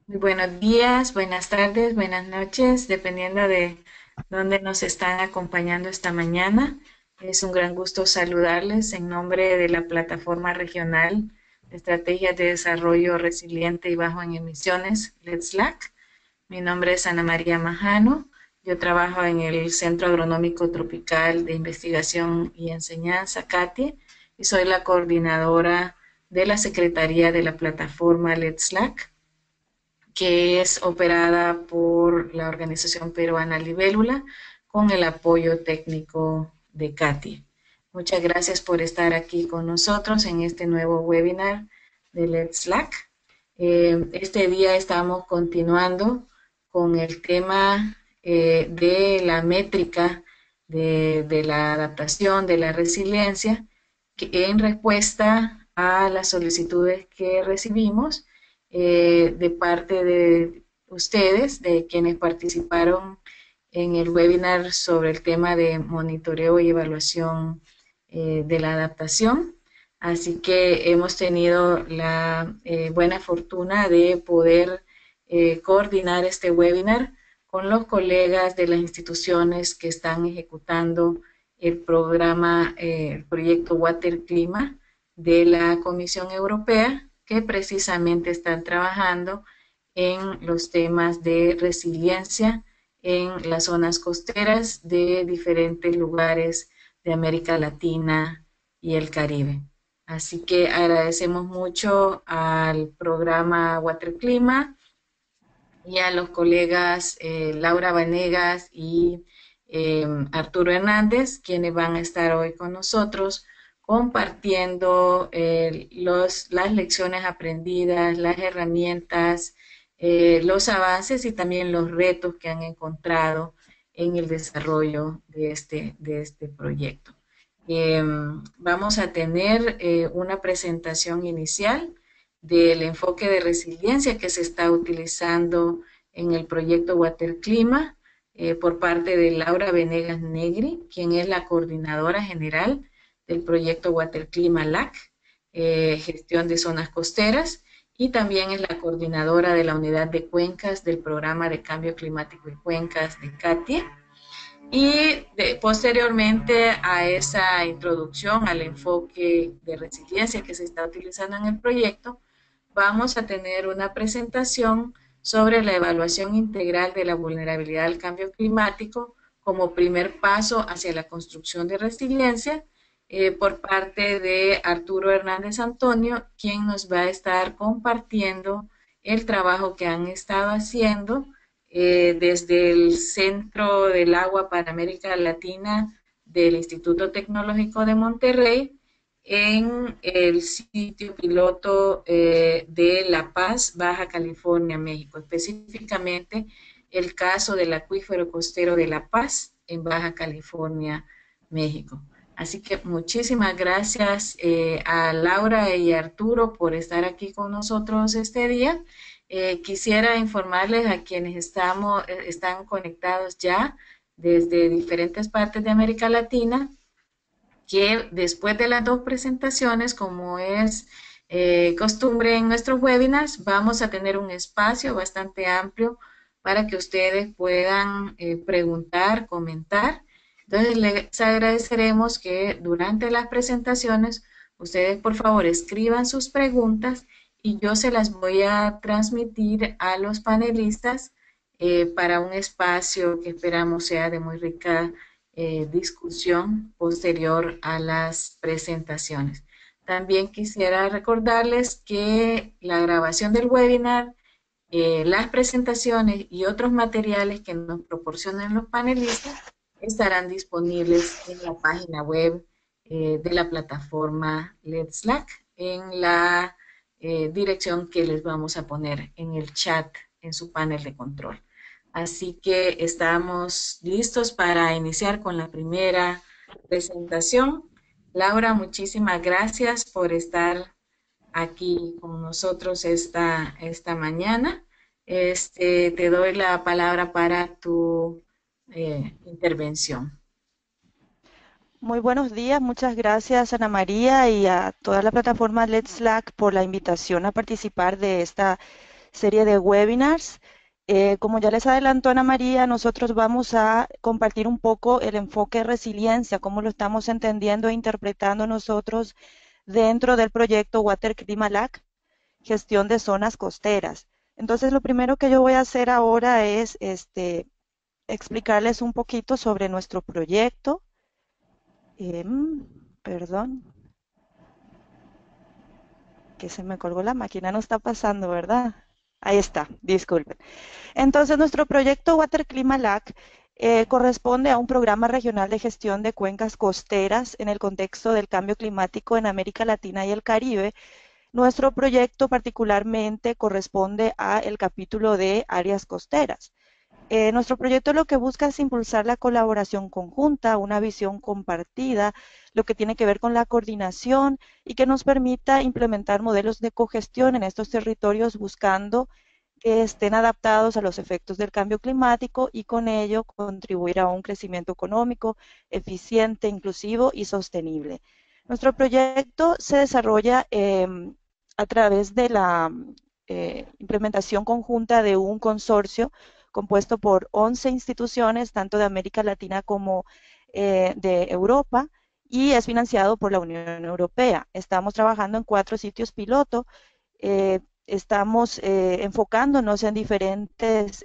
Muy buenos días, buenas tardes, buenas noches, dependiendo de dónde nos están acompañando esta mañana. Es un gran gusto saludarles en nombre de la Plataforma Regional de Estrategias de Desarrollo Resiliente y Bajo en Emisiones, LETSLAC. Mi nombre es Ana María Majano. Yo trabajo en el Centro Agronómico Tropical de Investigación y Enseñanza, CATI, y soy la coordinadora de la Secretaría de la Plataforma LETSLAC, que es operada por la Organización Peruana Libélula con el apoyo técnico de Katy. Muchas gracias por estar aquí con nosotros en este nuevo webinar de Let's Slack. Este día estamos continuando con el tema de la métrica de la adaptación, de la resiliencia, que en respuesta a las solicitudes que recibimos de parte de ustedes, de quienes participaron en el webinar sobre el tema de monitoreo y evaluación de la adaptación. Así que hemos tenido la buena fortuna de poder coordinar este webinar con los colegas de las instituciones que están ejecutando el programa, el proyecto Water Clima de la Comisión Europea, que precisamente están trabajando en los temas de resiliencia en las zonas costeras de diferentes lugares de América Latina y el Caribe. Así que agradecemos mucho al programa Water Clima y a los colegas Laura Vanegas y Arturo Hernández, quienes van a estar hoy con nosotros compartiendo las lecciones aprendidas, las herramientas, los avances y también los retos que han encontrado en el desarrollo de este proyecto. Vamos a tener una presentación inicial del enfoque de resiliencia que se está utilizando en el proyecto Water Clima por parte de Laura Venegas Negri, quien es la coordinadora general del proyecto Water Clima LAC, gestión de zonas costeras, y también es la coordinadora de la unidad de cuencas del programa de cambio climático y cuencas de CATIE. Y posteriormente a esa introducción al enfoque de resiliencia que se está utilizando en el proyecto, vamos a tener una presentación sobre la evaluación integral de la vulnerabilidad al cambio climático como primer paso hacia la construcción de resiliencia por parte de Arturo Hernández Antonio, quien nos va a estar compartiendo el trabajo que han estado haciendo desde el Centro del Agua para América Latina del Instituto Tecnológico de Monterrey en el sitio piloto de La Paz, Baja California, México, específicamente el caso del acuífero costero de La Paz en Baja California, México. Así que muchísimas gracias a Laura y a Arturo por estar aquí con nosotros este día. Quisiera informarles a quienes están conectados ya desde diferentes partes de América Latina que después de las dos presentaciones, como es costumbre en nuestros webinars, vamos a tener un espacio bastante amplio para que ustedes puedan preguntar, comentar. Entonces, les agradeceremos que durante las presentaciones ustedes, por favor, escriban sus preguntas y yo se las voy a transmitir a los panelistas para un espacio que esperamos sea de muy rica discusión posterior a las presentaciones. También quisiera recordarles que la grabación del webinar, las presentaciones y otros materiales que nos proporcionen los panelistas estarán disponibles en la página web de la plataforma Let's Slack en la dirección que les vamos a poner en el chat en su panel de control. Así que estamos listos para iniciar con la primera presentación. Laura, muchísimas gracias por estar aquí con nosotros esta mañana. Te doy la palabra para tu intervención. Muy buenos días, muchas gracias Ana María y a toda la plataforma Let's Slack por la invitación a participar de esta serie de webinars. Como ya les adelantó Ana María, nosotros vamos a compartir un poco el enfoque de resiliencia, cómo lo estamos entendiendo e interpretando nosotros dentro del proyecto Water Climalac, gestión de zonas costeras. Entonces, lo primero que yo voy a hacer ahora es explicarles un poquito sobre nuestro proyecto. Perdón, que se me colgó la máquina, no está pasando, ¿verdad? Ahí está, disculpen. Entonces, nuestro proyecto Water Climalac corresponde a un programa regional de gestión de cuencas costeras en el contexto del cambio climático en América Latina y el Caribe. Nuestro proyecto particularmente corresponde a el capítulo de áreas costeras. Nuestro proyecto lo que busca es impulsar la colaboración conjunta, una visión compartida, lo que tiene que ver con la coordinación y que nos permita implementar modelos de cogestión en estos territorios buscando que estén adaptados a los efectos del cambio climático y con ello contribuir a un crecimiento económico eficiente, inclusivo y sostenible. Nuestro proyecto se desarrolla a través de la implementación conjunta de un consorcio compuesto por 11 instituciones, tanto de América Latina como de Europa, y es financiado por la Unión Europea. Estamos trabajando en 4 sitios piloto, estamos enfocándonos en diferentes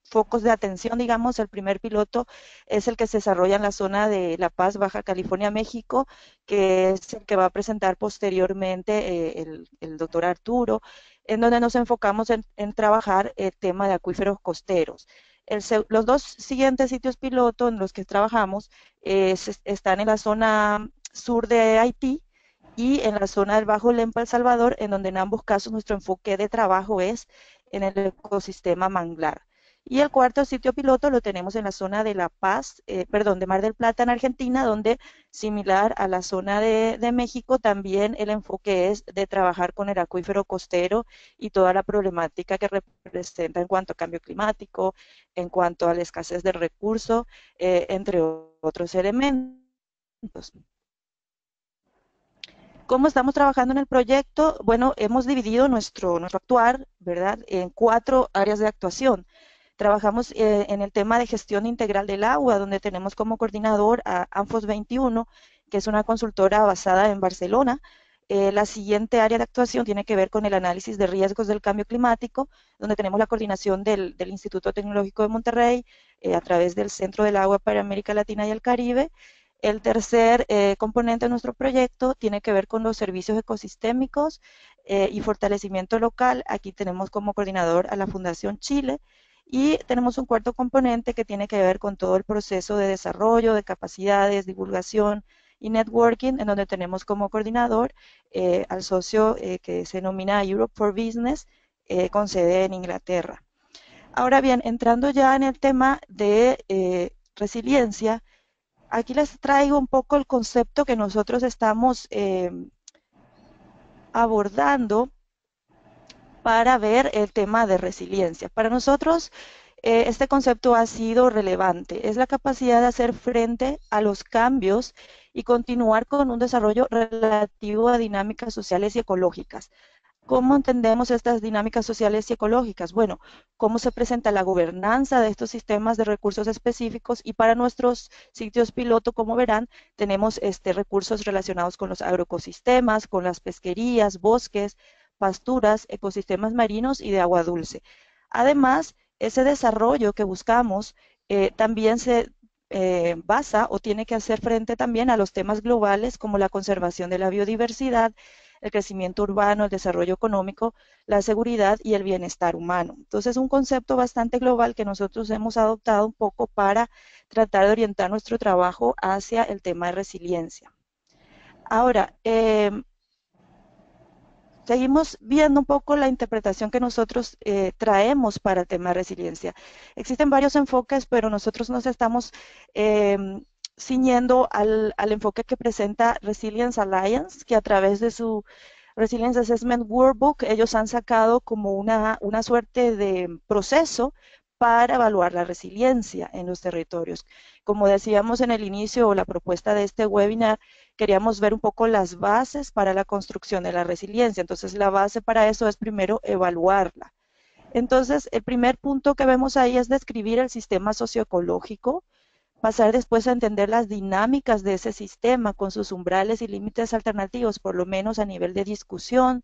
focos de atención, digamos. El primer piloto es el que se desarrolla en la zona de La Paz, Baja California, México, que es el que va a presentar posteriormente el doctor Arturo, en donde nos enfocamos en trabajar el tema de acuíferos costeros. Los 2 siguientes sitios piloto en los que trabajamos están en la zona sur de Haití y en la zona del Bajo Lempa, El Salvador, en donde en ambos casos nuestro enfoque de trabajo es en el ecosistema manglar. Y el cuarto sitio piloto lo tenemos en la zona de La Paz, perdón, de Mar del Plata en Argentina, donde similar a la zona de México, también el enfoque es de trabajar con el acuífero costero y toda la problemática que representa en cuanto a cambio climático, en cuanto a la escasez de recursos, entre otros elementos. ¿Cómo estamos trabajando en el proyecto? Bueno, hemos dividido nuestro actuar, ¿verdad?, en 4 áreas de actuación. Trabajamos en el tema de gestión integral del agua, donde tenemos como coordinador a Anfos 21, que es una consultora basada en Barcelona. La siguiente área de actuación tiene que ver con el análisis de riesgos del cambio climático, donde tenemos la coordinación del Instituto Tecnológico de Monterrey a través del Centro del Agua para América Latina y el Caribe. El tercer componente de nuestro proyecto tiene que ver con los servicios ecosistémicos y fortalecimiento local. Aquí tenemos como coordinador a la Fundación Chile. Y tenemos un cuarto componente que tiene que ver con todo el proceso de desarrollo, de capacidades, divulgación y networking, en donde tenemos como coordinador al socio que se denomina Europe for Business, con sede en Inglaterra. Ahora bien, entrando ya en el tema de resiliencia, aquí les traigo un poco el concepto que nosotros estamos abordando para ver el tema de resiliencia. Para nosotros, este concepto ha sido relevante. Es la capacidad de hacer frente a los cambios y continuar con un desarrollo relativo a dinámicas sociales y ecológicas. ¿Cómo entendemos estas dinámicas sociales y ecológicas? Bueno, cómo se presenta la gobernanza de estos sistemas de recursos específicos, y para nuestros sitios piloto, como verán, tenemos recursos relacionados con los agroecosistemas, con las pesquerías, bosques, pasturas, ecosistemas marinos y de agua dulce. Además, ese desarrollo que buscamos también se basa o tiene que hacer frente también a los temas globales como la conservación de la biodiversidad, el crecimiento urbano, el desarrollo económico, la seguridad y el bienestar humano. Entonces, es un concepto bastante global que nosotros hemos adoptado un poco para tratar de orientar nuestro trabajo hacia el tema de resiliencia. Ahora, seguimos viendo un poco la interpretación que nosotros traemos para el tema de resiliencia. Existen varios enfoques, pero nosotros nos estamos ciñendo al enfoque que presenta Resilience Alliance, que a través de su Resilience Assessment Workbook, ellos han sacado como una suerte de proceso para evaluar la resiliencia en los territorios. Como decíamos en el inicio o la propuesta de este webinar, queríamos ver un poco las bases para la construcción de la resiliencia. Entonces, la base para eso es primero evaluarla. Entonces, el primer punto que vemos ahí es describir el sistema socioecológico, pasar después a entender las dinámicas de ese sistema con sus umbrales y límites alternativos, por lo menos a nivel de discusión.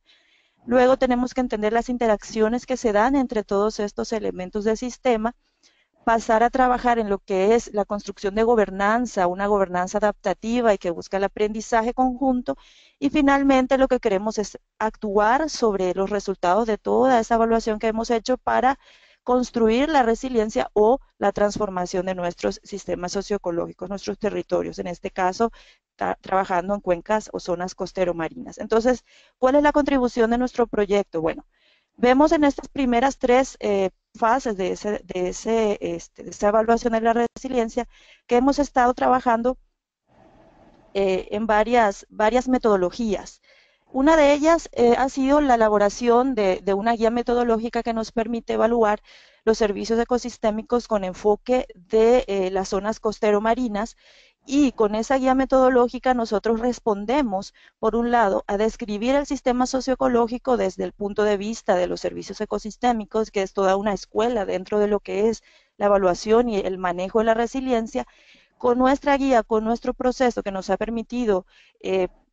Luego tenemos que entender las interacciones que se dan entre todos estos elementos del sistema, pasar a trabajar en lo que es la construcción de gobernanza, una gobernanza adaptativa y que busca el aprendizaje conjunto, y finalmente lo que queremos es actuar sobre los resultados de toda esa evaluación que hemos hecho para construir la resiliencia o la transformación de nuestros sistemas socioecológicos, nuestros territorios, en este caso trabajando en cuencas o zonas costero-marinas. Entonces, ¿cuál es la contribución de nuestro proyecto? Bueno, vemos en estas primeras tres fases de esa evaluación de la resiliencia que hemos estado trabajando en varias metodologías. Una de ellas ha sido la elaboración de una guía metodológica que nos permite evaluar los servicios ecosistémicos con enfoque de las zonas costero-marinas, y con esa guía metodológica nosotros respondemos, por un lado, a describir el sistema socioecológico desde el punto de vista de los servicios ecosistémicos, que es toda una escuela dentro de lo que es la evaluación y el manejo de la resiliencia. Con nuestra guía, con nuestro proceso que nos ha permitido,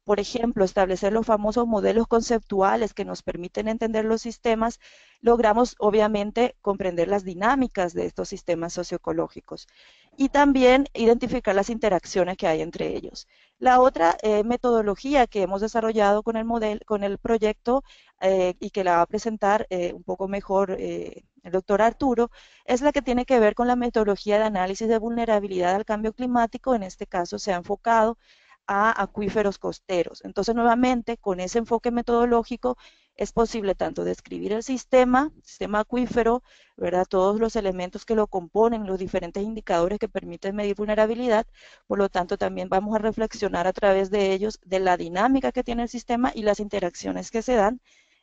por ejemplo, establecer los famosos modelos conceptuales que nos permiten entender los sistemas, logramos obviamente comprender las dinámicas de estos sistemas socioecológicos y también identificar las interacciones que hay entre ellos. La otra metodología que hemos desarrollado con el proyecto y que la va a presentar un poco mejor el doctor Arturo, es la que tiene que ver con la metodología de análisis de vulnerabilidad al cambio climático. En este caso se ha enfocado a acuíferos costeros. Entonces, nuevamente, con ese enfoque metodológico es posible tanto describir el sistema acuífero, ¿verdad? Todos los elementos que lo componen, los diferentes indicadores que permiten medir vulnerabilidad. Por lo tanto, también vamos a reflexionar a través de ellos de la dinámica que tiene el sistema y las interacciones que se dan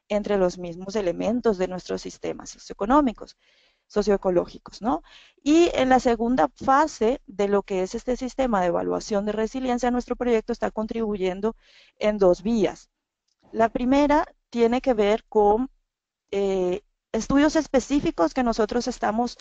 entre los mismos elementos de nuestros sistemas socioecológicos, ¿no? Y en la segunda fase de lo que es este sistema de evaluación de resiliencia, nuestro proyecto está contribuyendo en dos vías. La primera tiene que ver con estudios específicos que nosotros estamos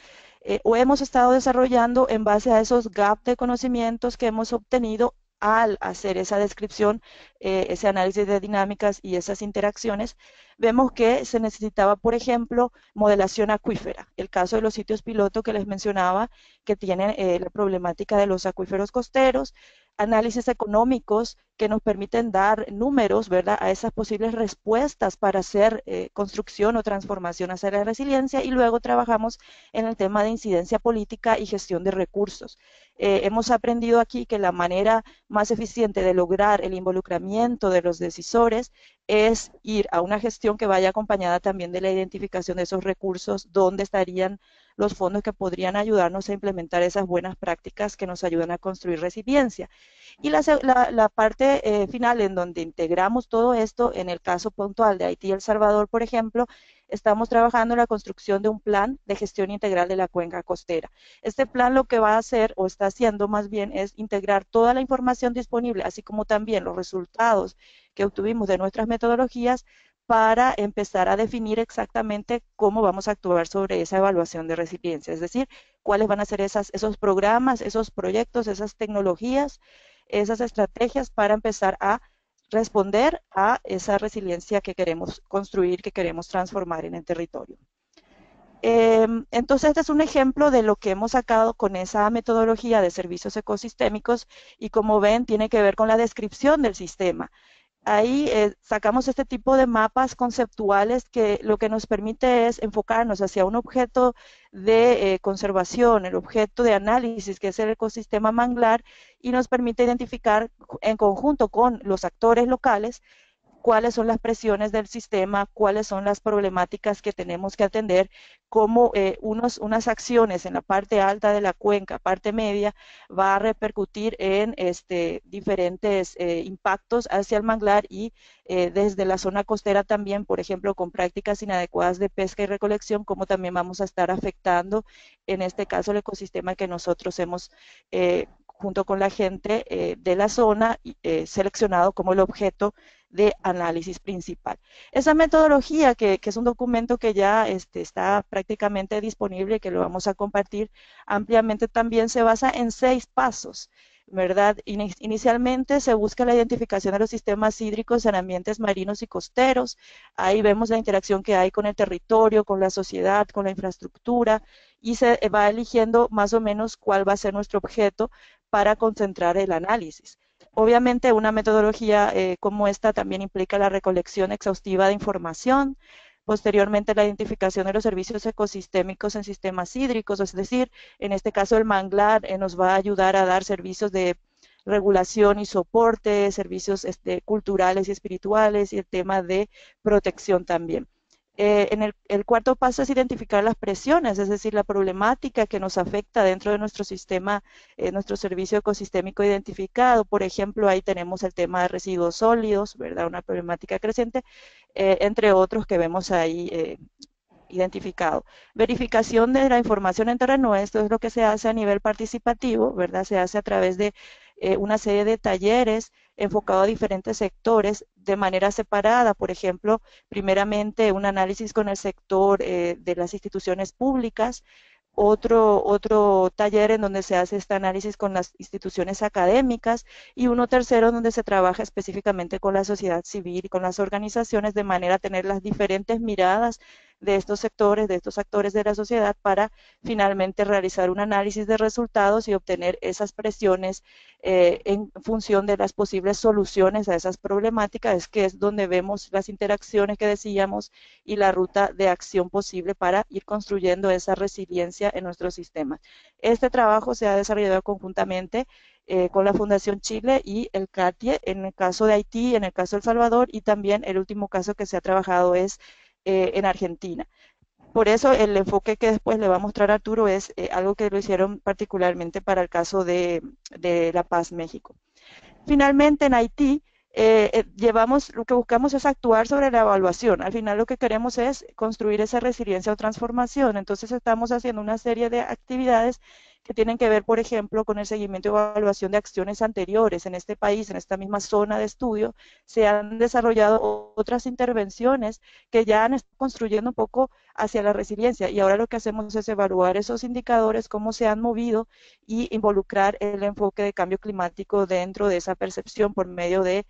o hemos estado desarrollando en base a esos gaps de conocimientos que hemos obtenido al hacer esa descripción, ese análisis de dinámicas y esas interacciones. Vemos que se necesitaba, por ejemplo, modelación acuífera. El caso de los sitios piloto que les mencionaba, que tienen la problemática de los acuíferos costeros, análisis económicos que nos permiten dar números, ¿verdad?, a esas posibles respuestas para hacer construcción o transformación hacia la resiliencia, y luego trabajamos en el tema de incidencia política y gestión de recursos. Hemos aprendido aquí que la manera más eficiente de lograr el involucramiento de los decisores es ir a una gestión que vaya acompañada también de la identificación de esos recursos, dónde estarían los fondos que podrían ayudarnos a implementar esas buenas prácticas que nos ayudan a construir resiliencia. Y la parte final en donde integramos todo esto, en el caso puntual de Haití y El Salvador, por ejemplo, estamos trabajando en la construcción de un plan de gestión integral de la cuenca costera. Este plan lo que va a hacer, o está haciendo más bien, es integrar toda la información disponible, así como también los resultados que obtuvimos de nuestras metodologías, para empezar a definir exactamente cómo vamos a actuar sobre esa evaluación de resiliencia, es decir, cuáles van a ser esos programas, esos proyectos, esas tecnologías, esas estrategias para empezar a responder a esa resiliencia que queremos construir, que queremos transformar en el territorio. Entonces, este es un ejemplo de lo que hemos sacado con esa metodología de servicios ecosistémicos, y como ven, tiene que ver con la descripción del sistema. Ahí sacamos este tipo de mapas conceptuales que lo que nos permite es enfocarnos hacia un objeto de conservación, el objeto de análisis que es el ecosistema manglar, y nos permite identificar en conjunto con los actores locales cuáles son las presiones del sistema, cuáles son las problemáticas que tenemos que atender, cómo unas acciones en la parte alta de la cuenca, parte media, va a repercutir en diferentes impactos hacia el manglar, y desde la zona costera también, por ejemplo, con prácticas inadecuadas de pesca y recolección, cómo también vamos a estar afectando, en este caso, el ecosistema que nosotros hemos junto con la gente de la zona seleccionado como el objeto de análisis principal. Esa metodología, que es un documento que ya está prácticamente disponible y que lo vamos a compartir ampliamente, también se basa en 6 pasos, ¿verdad? Inicialmente se busca la identificación de los sistemas hídricos en ambientes marinos y costeros. Ahí vemos la interacción que hay con el territorio, con la sociedad, con la infraestructura, y se va eligiendo más o menos cuál va a ser nuestro objeto para concentrar el análisis. Obviamente, una metodología como esta también implica la recolección exhaustiva de información, posteriormente la identificación de los servicios ecosistémicos en sistemas hídricos, es decir, en este caso el manglar nos va a ayudar a dar servicios de regulación y soporte, servicios culturales y espirituales, y el tema de protección también. En el cuarto paso es identificar las presiones, es decir, la problemática que nos afecta dentro de nuestro sistema, nuestro servicio ecosistémico identificado. Por ejemplo, ahí tenemos el tema de residuos sólidos, ¿verdad? Una problemática creciente, entre otros que vemos ahí identificado. Verificación de la información en terreno, esto es lo que se hace a nivel participativo, ¿verdad? Se hace a través de una serie de talleres enfocados a diferentes sectores de manera separada. Por ejemplo, primeramente un análisis con el sector de las instituciones públicas, otro taller en donde se hace este análisis con las instituciones académicas, y uno tercero donde se trabaja específicamente con la sociedad civil y con las organizaciones, de manera a tener las diferentes miradas de estos sectores, de estos actores de la sociedad, para finalmente realizar un análisis de resultados y obtener esas presiones en función de las posibles soluciones a esas problemáticas, que es donde vemos las interacciones que decíamos y la ruta de acción posible para ir construyendo esa resiliencia en nuestros sistemas. Este trabajo se ha desarrollado conjuntamente con la Fundación Chile y el CATIE, en el caso de Haití, en el caso de El Salvador, y también el último caso que se ha trabajado es en Argentina. Por eso el enfoque que después le va a mostrar Arturo es algo que lo hicieron particularmente para el caso de La Paz, México. Finalmente, en Haití, lo que buscamos es actuar sobre la evaluación. Al final lo que queremos es construir esa resiliencia o transformación. Entonces estamos haciendo una serie de actividades que tienen que ver, por ejemplo, con el seguimiento y evaluación de acciones anteriores. En este país, en esta misma zona de estudio, se han desarrollado otras intervenciones que ya han estado construyendo un poco hacia la resiliencia, y ahora lo que hacemos es evaluar esos indicadores, cómo se han movido, y involucrar el enfoque de cambio climático dentro de esa percepción por medio de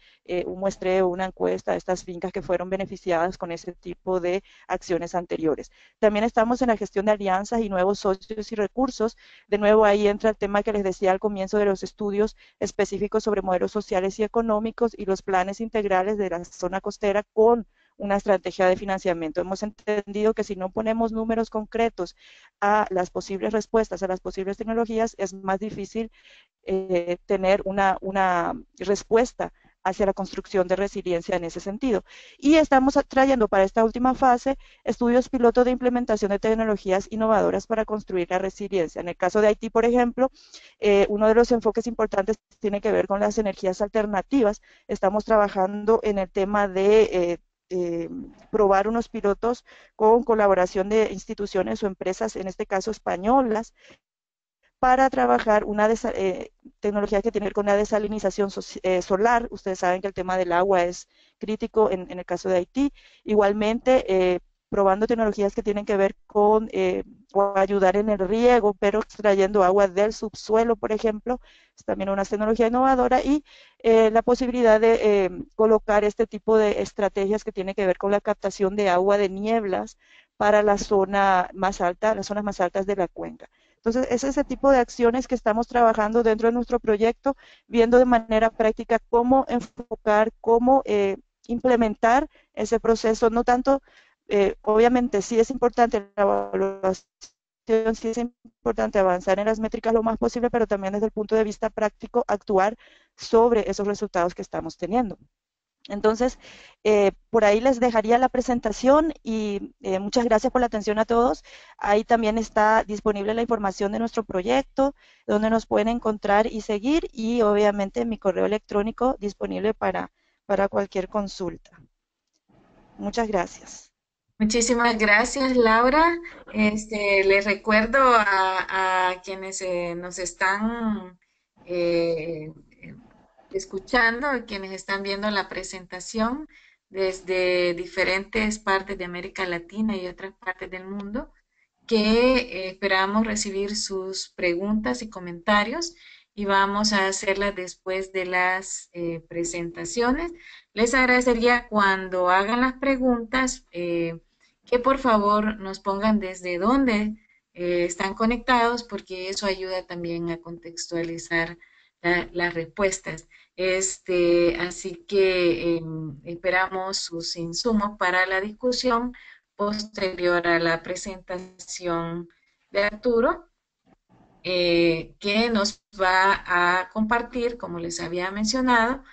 un muestreo, una encuesta de estas fincas que fueron beneficiadas con ese tipo de acciones anteriores. También estamos en la gestión de alianzas y nuevos socios y recursos. De nuevo, ahí entra el tema que les decía al comienzo de los estudios específicos sobre modelos sociales y económicos y los planes integrales de la zona costera con una estrategia de financiamiento. Hemos entendido que si no ponemos números concretos a las posibles respuestas, a las posibles tecnologías, es más difícil tener una respuesta hacia la construcción de resiliencia en ese sentido. Y estamos trayendo para esta última fase estudios pilotos de implementación de tecnologías innovadoras para construir la resiliencia. En el caso de Haití, por ejemplo, uno de los enfoques importantes tiene que ver con las energías alternativas. Estamos trabajando en el tema de probar unos pilotos con colaboración de instituciones o empresas, en este caso españolas, para trabajar una tecnología que tiene que ver con la desalinización solar. Ustedes saben que el tema del agua es crítico en el caso de Haití. Igualmente, probando tecnologías que tienen que ver con o ayudar en el riego, pero extrayendo agua del subsuelo, por ejemplo, es también una tecnología innovadora, y la posibilidad de colocar este tipo de estrategias que tienen que ver con la captación de agua de nieblas para la zona más alta, las zonas más altas de la cuenca. Entonces, es ese tipo de acciones que estamos trabajando dentro de nuestro proyecto, viendo de manera práctica cómo enfocar, cómo implementar ese proceso. No tanto, obviamente sí es importante la evaluación, sí es importante avanzar en las métricas lo más posible, pero también desde el punto de vista práctico actuar sobre esos resultados que estamos teniendo. Entonces, por ahí les dejaría la presentación, y muchas gracias por la atención a todos. Ahí también está disponible la información de nuestro proyecto, donde nos pueden encontrar y seguir, y obviamente mi correo electrónico disponible para cualquier consulta. Muchas gracias. Muchísimas gracias, Laura. Les recuerdo a quienes nos están eh, escuchando y quienes están viendo la presentación desde diferentes partes de América Latina y otras partes del mundo, que esperamos recibir sus preguntas y comentarios y vamos a hacerlas después de las presentaciones. Les agradecería cuando hagan las preguntas que por favor nos pongan desde dónde están conectados porque eso ayuda también a contextualizar las respuestas. Así que esperamos sus insumos para la discusión posterior a la presentación de Arturo, que nos va a compartir, como les había mencionado,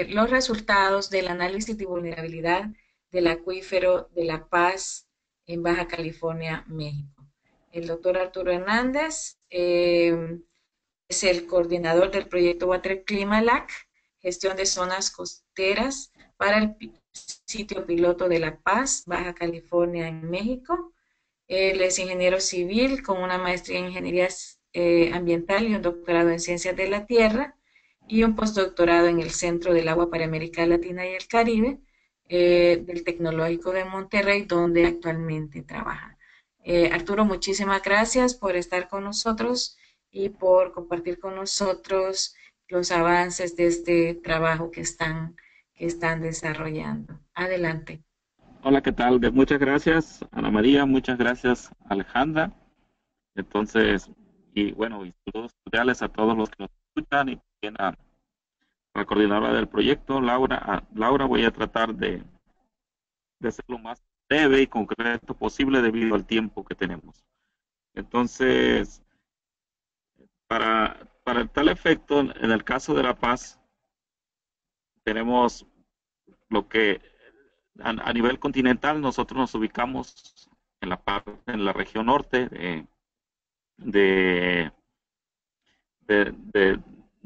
los resultados del análisis de vulnerabilidad del acuífero de La Paz en Baja California, México. El doctor Arturo Hernández es el coordinador del proyecto Water Climalac, gestión de zonas costeras para el sitio piloto de La Paz, Baja California, en México. Él es ingeniero civil con una maestría en ingeniería ambiental y un doctorado en ciencias de la tierra y un postdoctorado en el Centro del Agua para América Latina y el Caribe del Tecnológico de Monterrey, donde actualmente trabaja. Arturo, muchísimas gracias por estar con nosotros y por compartir con nosotros los avances de este trabajo que están desarrollando. Adelante. Hola, ¿qué tal? Muchas gracias, Ana María, muchas gracias, Alejandra. Entonces, y bueno, y saludos cordiales a todos los que nos escuchan y también a la coordinadora del proyecto, Laura. Laura, voy a tratar de ser lo más breve y concreto posible debido al tiempo que tenemos. Entonces, para tal efecto, en el caso de La Paz, tenemos lo que a nivel continental nosotros nos ubicamos en la región norte de, de,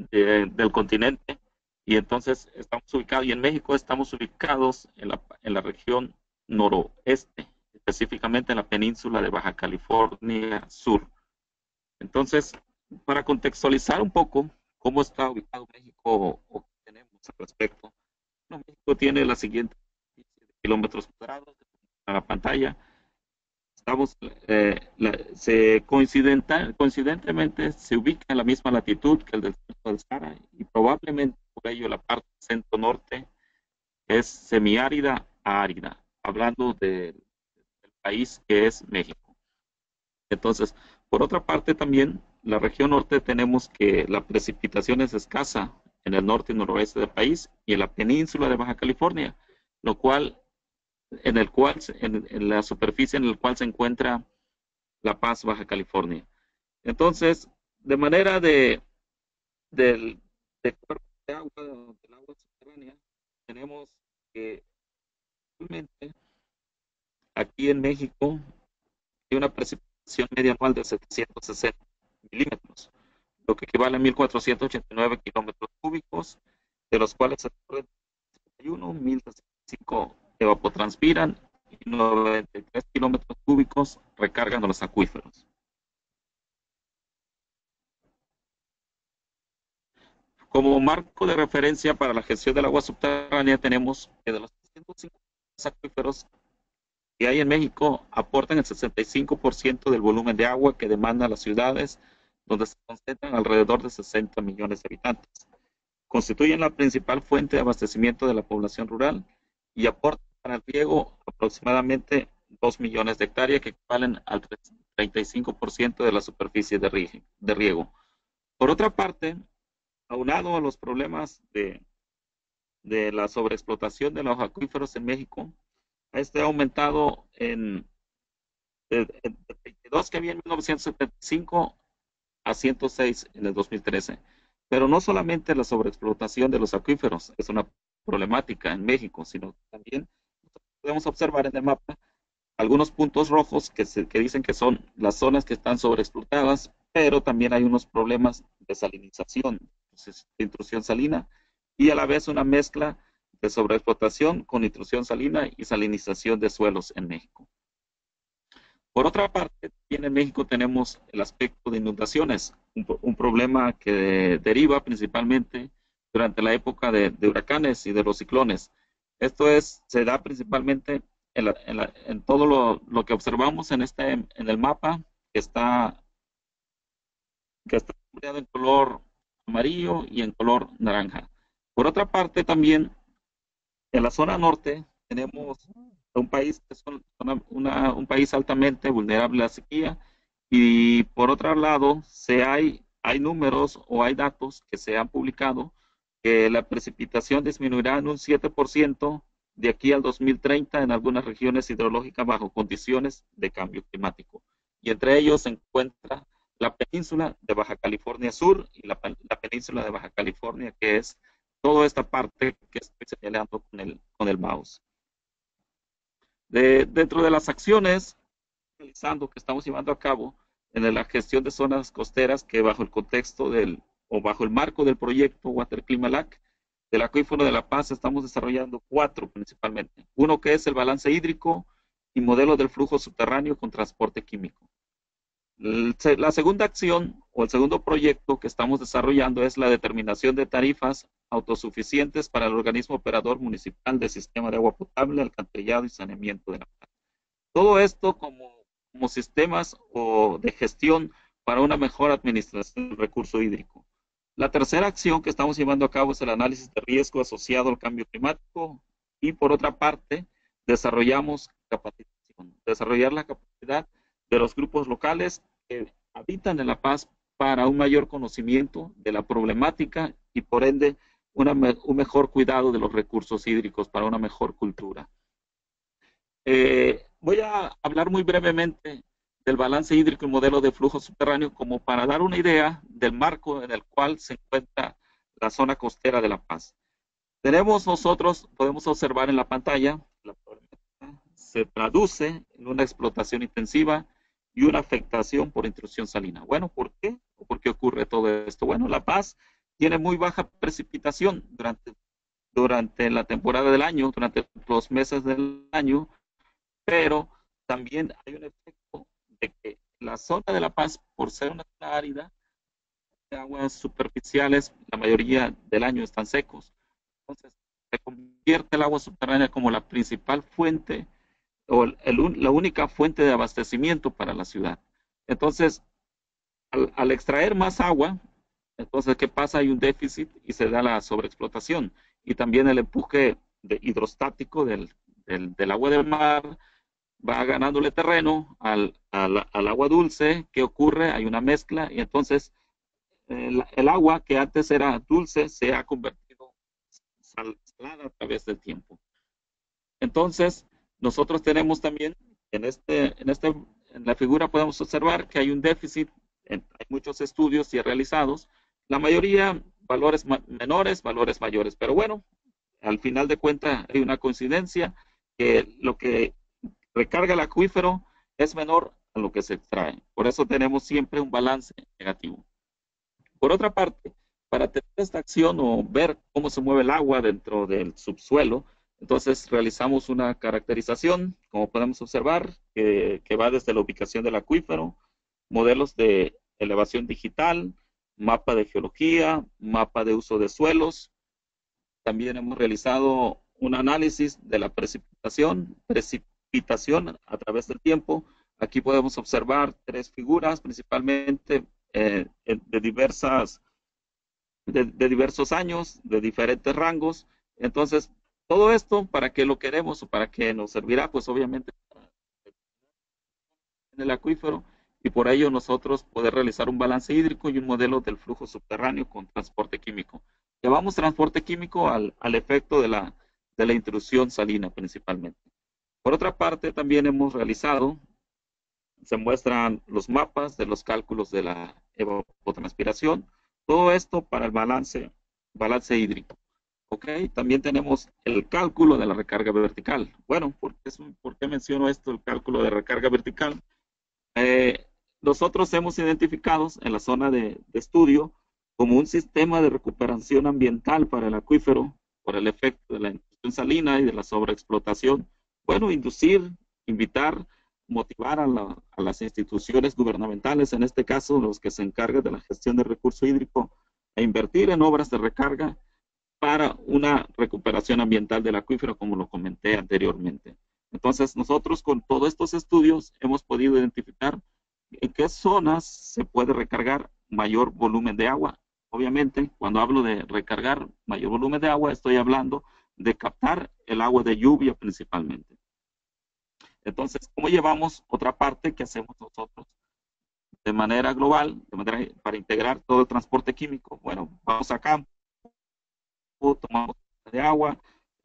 del continente, y entonces estamos ubicados, y en México estamos ubicados en la región noroeste, específicamente en la península de Baja California Sur. Entonces, para contextualizar un poco cómo está ubicado México o qué tenemos al respecto, bueno, México tiene la siguiente kilómetros cuadrados a la pantalla. Estamos, coincidentemente se ubica en la misma latitud que el del centro del Sahara y probablemente por ello la parte centro-norte es semiárida a árida, hablando del país que es México. Entonces, por otra parte también, la región norte tenemos que la precipitación es escasa en el norte y noroeste del país y en la península de Baja California, lo cual en la superficie en la cual se encuentra La Paz, Baja California. Entonces, de manera de cuerpo de agua, del agua subterránea, tenemos que actualmente aquí en México hay una precipitación media anual de 760 milímetros, lo que equivale a 1.489 kilómetros cúbicos, de los cuales se corren 1.065 evapotranspiran y 93 kilómetros cúbicos recargan los acuíferos. Como marco de referencia para la gestión del agua subterránea tenemos que de los 305 acuíferos que hay en México aportan el 65% del volumen de agua que demandan las ciudades, donde se concentran alrededor de 60 millones de habitantes. Constituyen la principal fuente de abastecimiento de la población rural y aportan para el riego aproximadamente 2 millones de hectáreas que equivalen al 35% de la superficie de riego. Por otra parte, aunado a los problemas de la sobreexplotación de los acuíferos en México, este ha aumentado de 22 que había en 1975 a 106 en el 2013. Pero no solamente la sobreexplotación de los acuíferos es una problemática en México, sino también podemos observar en el mapa algunos puntos rojos que dicen que son las zonas que están sobreexplotadas, pero también hay unos problemas de salinización, de intrusión salina, y a la vez una mezcla de sobreexplotación con intrusión salina y salinización de suelos en México. Por otra parte, también en México tenemos el aspecto de inundaciones, un problema que deriva principalmente durante la época de huracanes y de los ciclones. Esto se da principalmente en todo lo que observamos en el mapa que está coloreado en color amarillo y en color naranja. Por otra parte, también en la zona norte tenemos un país que es un país altamente vulnerable a la sequía, y por otro lado, hay números o hay datos que se han publicado que la precipitación disminuirá en un 7% de aquí al 2030 en algunas regiones hidrológicas bajo condiciones de cambio climático. Y entre ellos se encuentra la península de Baja California Sur y la península de Baja California, que es toda esta parte que estoy señalando con el mouse. Dentro de las acciones que estamos llevando a cabo en la gestión de zonas costeras, que bajo el contexto bajo el marco del proyecto Water Climalac del Acuífero de La Paz, estamos desarrollando 4 principalmente. Uno que es el balance hídrico y modelo del flujo subterráneo con transporte químico. La segunda acción o el segundo proyecto que estamos desarrollando es la determinación de tarifas autosuficientes para el organismo operador municipal del sistema de agua potable, alcantarillado y saneamiento de La Paz. Todo esto como sistemas de gestión para una mejor administración del recurso hídrico. La tercera acción que estamos llevando a cabo es el análisis de riesgo asociado al cambio climático, y por otra parte desarrollamos capacitación, desarrollar la capacidad de los grupos locales que habitan en La Paz para un mayor conocimiento de la problemática y por ende un mejor cuidado de los recursos hídricos para una mejor cultura. Voy a hablar muy brevemente del balance hídrico y modelo de flujo subterráneo como para dar una idea del marco en el cual se encuentra la zona costera de La Paz. Podemos observar en la pantalla, la problemática se traduce en una explotación intensiva y una afectación por intrusión salina. Bueno, ¿por qué? ¿Por qué ocurre todo esto? Bueno, La Paz tiene muy baja precipitación durante la temporada del año, durante los meses del año, pero también hay un efecto de que la zona de La Paz, por ser una zona árida, de aguas superficiales, la mayoría del año están secos. Entonces, se convierte el agua subterránea como la principal fuente o la única fuente de abastecimiento para la ciudad. Entonces, al extraer más agua, entonces, ¿qué pasa? Hay un déficit y se da la sobreexplotación. Y también el empuje hidrostático del agua del mar va ganándole terreno al agua dulce. ¿Qué ocurre? Hay una mezcla y entonces el agua que antes era dulce se ha convertido salada a través del tiempo. Entonces, nosotros tenemos también en la figura podemos observar que hay un déficit. Hay muchos estudios ya realizados, la mayoría valores menores, valores mayores, pero bueno, al final de cuentas hay una coincidencia que lo que recarga el acuífero es menor a lo que se extrae. Por eso tenemos siempre un balance negativo. Por otra parte, para tener esta acción o ver cómo se mueve el agua dentro del subsuelo, entonces realizamos una caracterización, como podemos observar, que va desde la ubicación del acuífero, modelos de elevación digital, mapa de geología, mapa de uso de suelos. También hemos realizado un análisis de la precipitación a través del tiempo. Aquí podemos observar 3 figuras, principalmente de diversos años, de diferentes rangos. Entonces, todo esto, ¿para qué lo queremos o para qué nos servirá? Pues obviamente en el acuífero, y por ello nosotros poder realizar un balance hídrico y un modelo del flujo subterráneo con transporte químico. Llevamos transporte químico al efecto de la intrusión salina principalmente. Por otra parte, también hemos realizado, se muestran los mapas de los cálculos de la evapotranspiración, todo esto para el balance hídrico. ¿Ok? También tenemos el cálculo de la recarga vertical. Bueno, ¿por qué menciono esto, el cálculo de recarga vertical? Nosotros hemos identificado en la zona de estudio como un sistema de recuperación ambiental para el acuífero por el efecto de la intrusión salina y de la sobreexplotación. Bueno, invitar, motivar a las instituciones gubernamentales, en este caso los que se encargan de la gestión del recurso hídrico, a invertir en obras de recarga para una recuperación ambiental del acuífero, como lo comenté anteriormente. Entonces, nosotros con todos estos estudios hemos podido identificar en qué zonas se puede recargar mayor volumen de agua. Obviamente, cuando hablo de recargar mayor volumen de agua, estoy hablando de captar el agua de lluvia principalmente. Entonces, ¿cómo llevamos otra parte que hacemos nosotros de manera global, para integrar todo el transporte químico? Bueno, vamos a campo, tomamos de agua,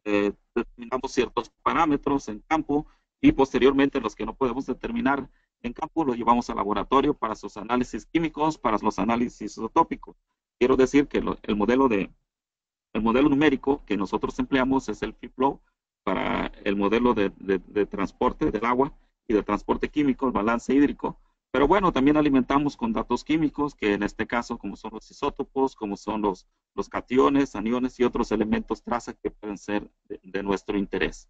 determinamos ciertos parámetros en campo y posteriormente los que no podemos determinar en campo los llevamos al laboratorio para sus análisis químicos, para los análisis isotópicos. Quiero decir que el modelo numérico que nosotros empleamos es el FIFLOW para el modelo de transporte del agua y de transporte químico, el balance hídrico. Pero bueno, también alimentamos con datos químicos, que en este caso, como son los isótopos, como son los cationes, aniones y otros elementos traza que pueden ser de nuestro interés.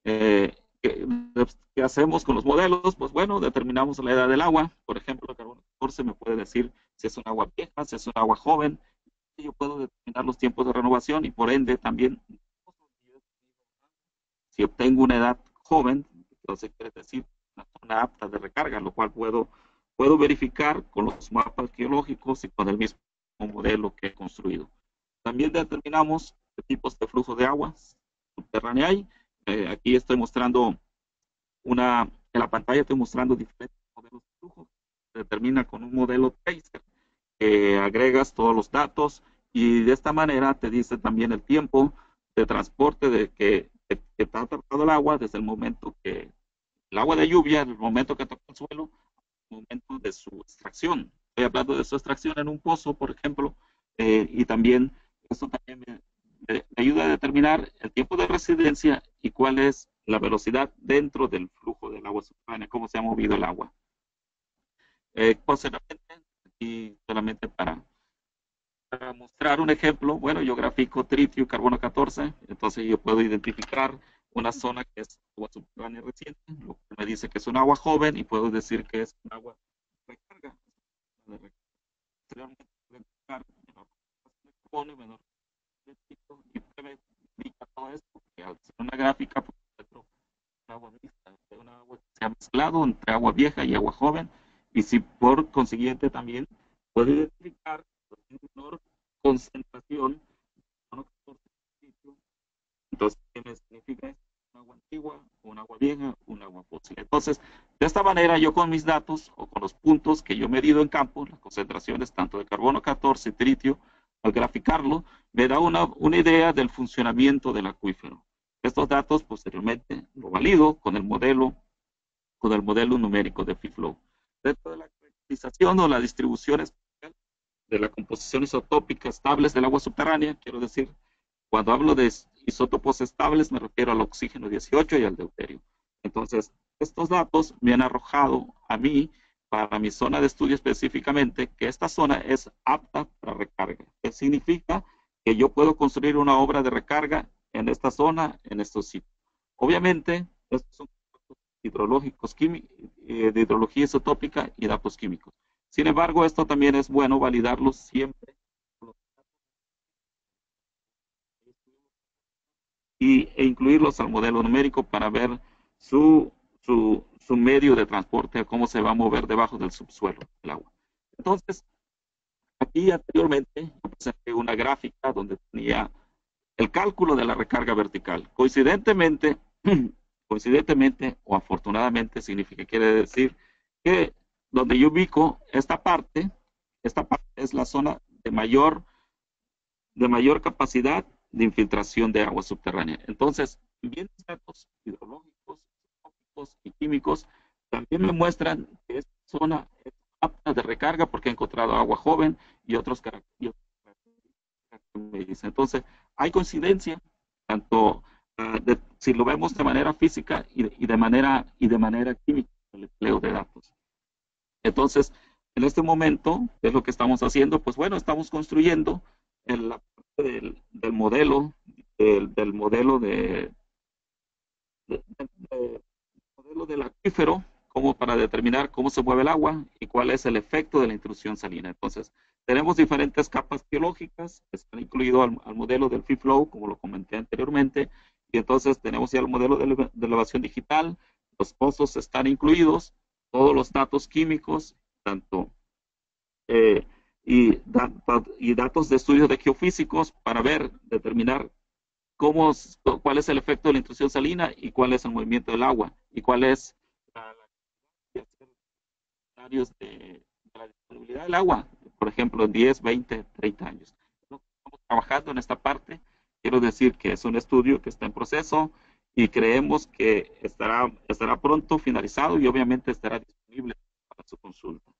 ¿Qué hacemos con los modelos? Pues bueno, determinamos la edad del agua. Por ejemplo, el carbono 14 me puede decir si es un agua vieja, si es un agua joven. Y yo puedo determinar los tiempos de renovación y por ende también, si obtengo una edad joven, entonces quiere decir una zona apta de recarga, lo cual puedo verificar con los mapas geológicos y con el mismo modelo que he construido. También determinamos qué tipos de flujo de agua subterránea hay. Aquí estoy mostrando en la pantalla estoy mostrando diferentes modelos de flujo. Se determina con un modelo tracer, agregas todos los datos y de esta manera te dice también el tiempo de transporte de que está tratado el agua desde el momento que el agua de lluvia, el momento que toca el suelo, el momento de su extracción. Estoy hablando de su extracción en un pozo, por ejemplo, y también esto también me ayuda a determinar el tiempo de residencia y cuál es la velocidad dentro del flujo del agua subterránea, cómo se ha movido el agua. Posteriormente, y solamente para mostrar un ejemplo, bueno, yo grafico tritio y carbono 14, entonces yo puedo identificar una zona que es agua subterránea reciente, lo que me dice que es un agua joven y puedo decir que es un agua de recarga. Posteriormente puedo identificar menor carbono y menor tritio, y me explica todo esto, que al ser una gráfica, pues, un agua mixta, un agua que se ha mezclado entre agua vieja y agua joven, y si por consiguiente también puedo identificar menor concentración, entonces, ¿qué me significa esto? Un agua antigua, un agua vieja, un agua fósil. Entonces, de esta manera, yo con mis datos o con los puntos que yo he medido en campo, las concentraciones tanto de carbono 14 y tritio, al graficarlo, me da una idea del funcionamiento del acuífero. Estos datos, posteriormente, lo valido con el modelo numérico de FIFLOW. Dentro de la caracterización o la distribución especial de la composición isotópica estables del agua subterránea, quiero decir, cuando hablo de isótopos estables me refiero al oxígeno 18 y al deuterio. Entonces, estos datos me han arrojado a mí, para mi zona de estudio específicamente, que esta zona es apta para recarga. ¿Qué significa? Que yo puedo construir una obra de recarga en esta zona, en estos sitios. Obviamente, estos son hidrológicos, de hidrología isotópica y datos químicos. Sin embargo, esto también es bueno validarlo siempre e incluirlos al modelo numérico para ver su medio de transporte, cómo se va a mover debajo del subsuelo del agua. Entonces, aquí anteriormente yo presenté una gráfica donde tenía el cálculo de la recarga vertical. Coincidentemente o afortunadamente, quiere decir que donde yo ubico esta parte es la zona de mayor capacidad de infiltración de agua subterránea. Entonces, bien datos hidrológicos, ópticos y químicos también me muestran que esta zona es apta de recarga porque he encontrado agua joven y otros características. Entonces, hay coincidencia, tanto si lo vemos de manera física y de manera química, el empleo de datos. Entonces, en este momento, ¿qué es lo que estamos haciendo? Pues bueno, estamos construyendo en la parte del modelo del acuífero, como para determinar cómo se mueve el agua y cuál es el efecto de la intrusión salina. Entonces, Tenemos diferentes capas geológicas que están incluidos al modelo del free flow, como lo comenté anteriormente, y entonces tenemos ya el modelo de elevación digital, los pozos están incluidos, todos los datos químicos, tanto eh, y datos de estudios de geofísicos para determinar cuál es el efecto de la intrusión salina y cuál es el movimiento del agua y cuál es de la disponibilidad del agua, por ejemplo, en 10, 20, 30 años. Estamos trabajando en esta parte. Quiero decir que es un estudio que está en proceso y creemos que estará pronto finalizado y obviamente estará disponible para su consulta.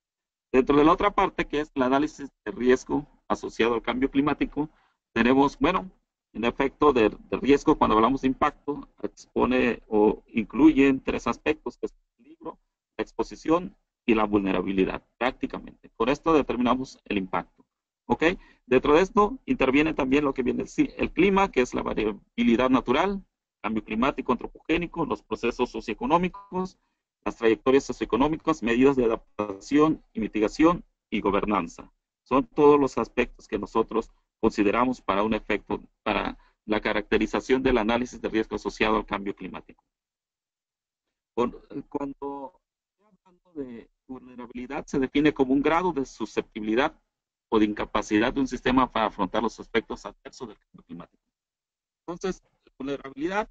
Dentro de la otra parte, que es el análisis de riesgo asociado al cambio climático, tenemos, bueno, en efecto de riesgo, cuando hablamos de impacto, expone o incluye 3 aspectos, que es el peligro, la exposición y la vulnerabilidad, prácticamente. Con esto determinamos el impacto. ¿Ok? Dentro de esto interviene también lo que viene el clima, que es la variabilidad natural, cambio climático antropogénico, los procesos socioeconómicos, las trayectorias socioeconómicas, medidas de adaptación y mitigación y gobernanza. Son todos los aspectos que nosotros consideramos para un efecto, para la caracterización del análisis de riesgo asociado al cambio climático. Cuando hablando de vulnerabilidad, se define como un grado de susceptibilidad o de incapacidad de un sistema para afrontar los aspectos adversos del cambio climático. Entonces, vulnerabilidad,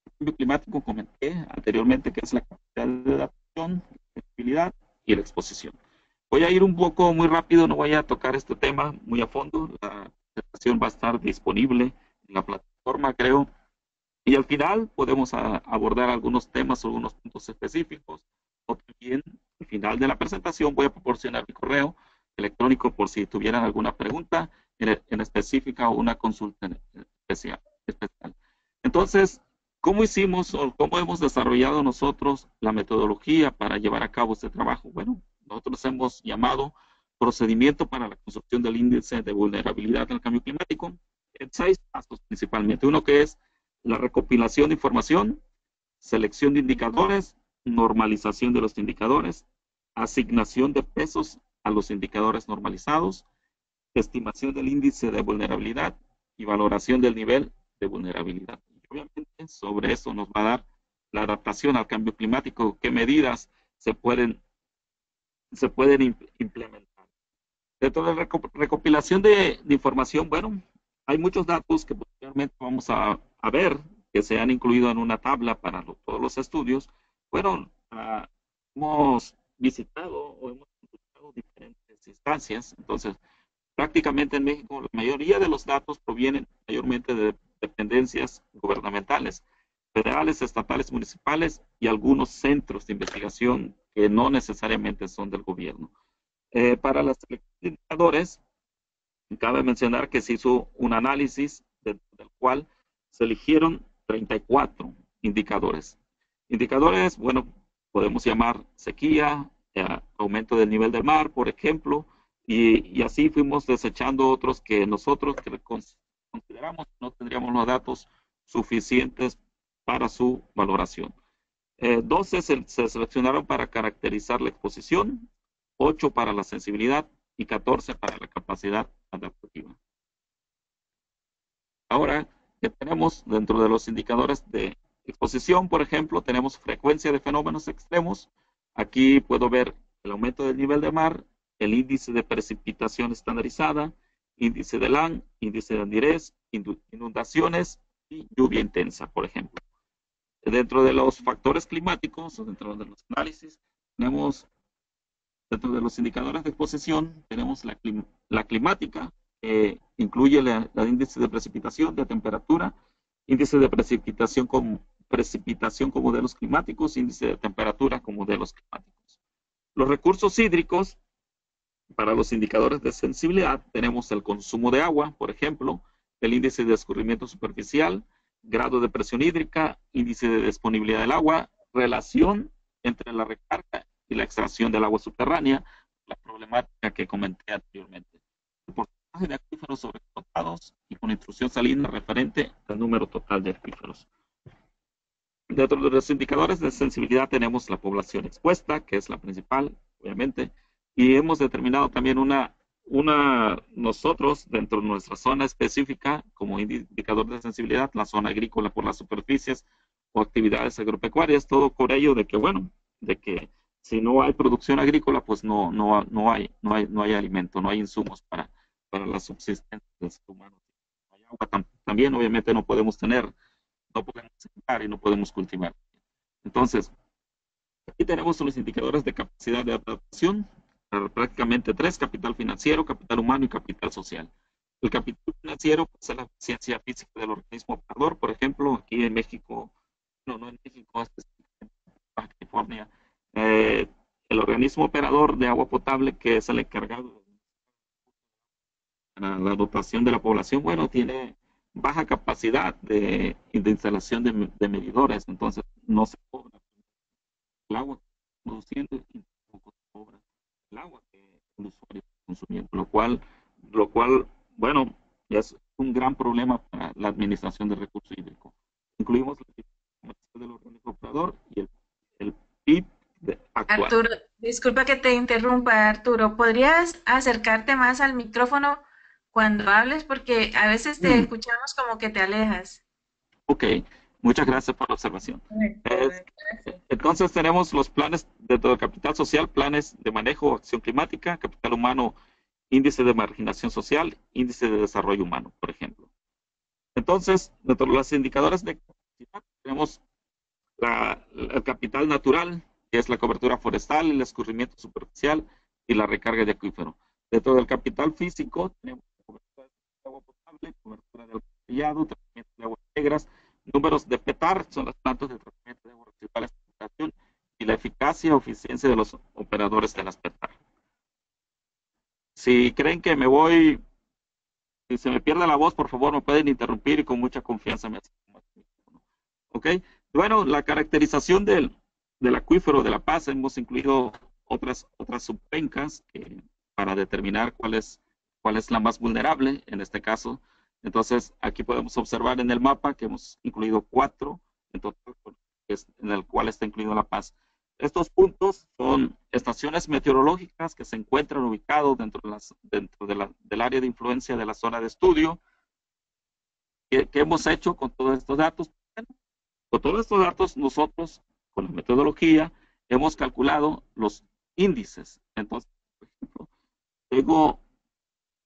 el cambio climático, comenté anteriormente que es la capacidad de adaptación, la flexibilidad y la exposición. Voy a ir un poco muy rápido, no voy a tocar este tema muy a fondo. La presentación va a estar disponible en la plataforma, creo. Y al final podemos abordar algunos temas o algunos puntos específicos. O también, al final de la presentación, voy a proporcionar mi correo electrónico por si tuvieran alguna pregunta en específica o una consulta especial. Entonces, ¿cómo hicimos o cómo hemos desarrollado nosotros la metodología para llevar a cabo este trabajo? Bueno, nosotros hemos llamado procedimiento para la construcción del índice de vulnerabilidad al cambio climático en 6 pasos principalmente. Uno que es la recopilación de información, selección de indicadores, normalización de los indicadores, asignación de pesos a los indicadores normalizados, estimación del índice de vulnerabilidad y valoración del nivel de vulnerabilidad. Y obviamente sobre eso nos va a dar la adaptación al cambio climático, qué medidas se pueden implementar. Dentro de la recopilación de información, bueno, hay muchos datos que posteriormente vamos a ver que se han incluido en una tabla para todos los estudios. Bueno, hemos visitado o hemos consultado diferentes instancias. Entonces, prácticamente en México la mayoría de los datos provienen mayormente de dependencias gubernamentales, federales, estatales, municipales y algunos centros de investigación que no necesariamente son del gobierno. Para las selección de indicadores, cabe mencionar que se hizo un análisis del cual se eligieron 34 indicadores. Indicadores, bueno, podemos llamar sequía, aumento del nivel del mar, por ejemplo, y así fuimos desechando otros que nosotros consideramos que no tendríamos los datos suficientes para su valoración. 12 se seleccionaron para caracterizar la exposición, 8 para la sensibilidad y 14 para la capacidad adaptativa. Ahora que tenemos dentro de los indicadores de exposición, por ejemplo, tenemos frecuencia de fenómenos extremos. Aquí puedo ver el aumento del nivel del mar, el índice de precipitación estandarizada, índice de LAN, índice de andirez, inundaciones y lluvia intensa, por ejemplo. Dentro de los factores climáticos o dentro de los análisis, tenemos dentro de los indicadores de exposición, tenemos la climática, que incluye el índice de precipitación, de temperatura, índice de precipitación con modelos climáticos, índice de temperatura con modelos climáticos. Los recursos hídricos, para los indicadores de sensibilidad, tenemos el consumo de agua, por ejemplo, el índice de escurrimiento superficial, grado de presión hídrica, índice de disponibilidad del agua, relación entre la recarga y la extracción del agua subterránea, la problemática que comenté anteriormente. El porcentaje de acuíferos sobreexplotados y con intrusión salina referente al número total de acuíferos. Dentro de los indicadores de sensibilidad tenemos la población expuesta, que es la principal, obviamente, y hemos determinado también nosotros dentro de nuestra zona específica, como indicador de sensibilidad, la zona agrícola por las superficies o actividades agropecuarias, todo por ello de que, bueno, de que si no hay producción agrícola, pues no hay alimento, no hay insumos para la subsistencia del ser humano. No hay agua, también obviamente no podemos sembrar y no podemos cultivar. Entonces, aquí tenemos los indicadores de capacidad de adaptación, prácticamente tres: capital financiero, capital humano y capital social. El capital financiero pues, es la eficiencia física del organismo operador. Por ejemplo, aquí en México, no en México, específicamente en Baja California, el organismo operador de agua potable, que es el encargado de la dotación de la población, bueno, tiene baja capacidad de instalación de medidores, entonces no se cobra el agua que está produciendo y tampoco se cobra el agua que el usuario está consumiendo, lo cual, bueno, es un gran problema para la administración del recurso hídrico. Incluimos la comercial del organismo operador y el PIB actual. Arturo, disculpa que te interrumpa, Arturo. ¿Podrías acercarte más al micrófono cuando hables? Porque a veces te Mm, escuchamos como que te alejas. ok, muchas gracias por la observación. Correcto, Es- gracias. entonces tenemos los planes dentro del capital social, planes de manejo, acción climática, capital humano, índice de marginación social, índice de desarrollo humano, por ejemplo. Entonces, dentro de los indicadores de capacidad, tenemos el capital natural, que es la cobertura forestal, el escurrimiento superficial y la recarga de acuífero. Dentro del capital físico, tenemos cobertura de agua potable, cobertura de alcantarillado, tratamiento de aguas negras, números de PETAR, son las plantas de tratamiento de aguas residuales de filtración, y la eficacia o eficiencia de los operadores de las PETAR. Si creen que si se me pierde la voz, por favor, me pueden interrumpir y con mucha confianza me hacen. ¿Ok? Bueno, la caracterización del acuífero de La Paz, hemos incluido otras subpencas para determinar cuál es la más vulnerable en este caso. Entonces, aquí podemos observar en el mapa que hemos incluido 4 en total, en el cual está incluido La Paz. Estos puntos son estaciones meteorológicas que se encuentran ubicados del área de influencia de la zona de estudio. ¿Qué hemos hecho con todos estos datos? Con todos estos datos, nosotros, con la metodología, hemos calculado los índices. Entonces, por ejemplo, tengo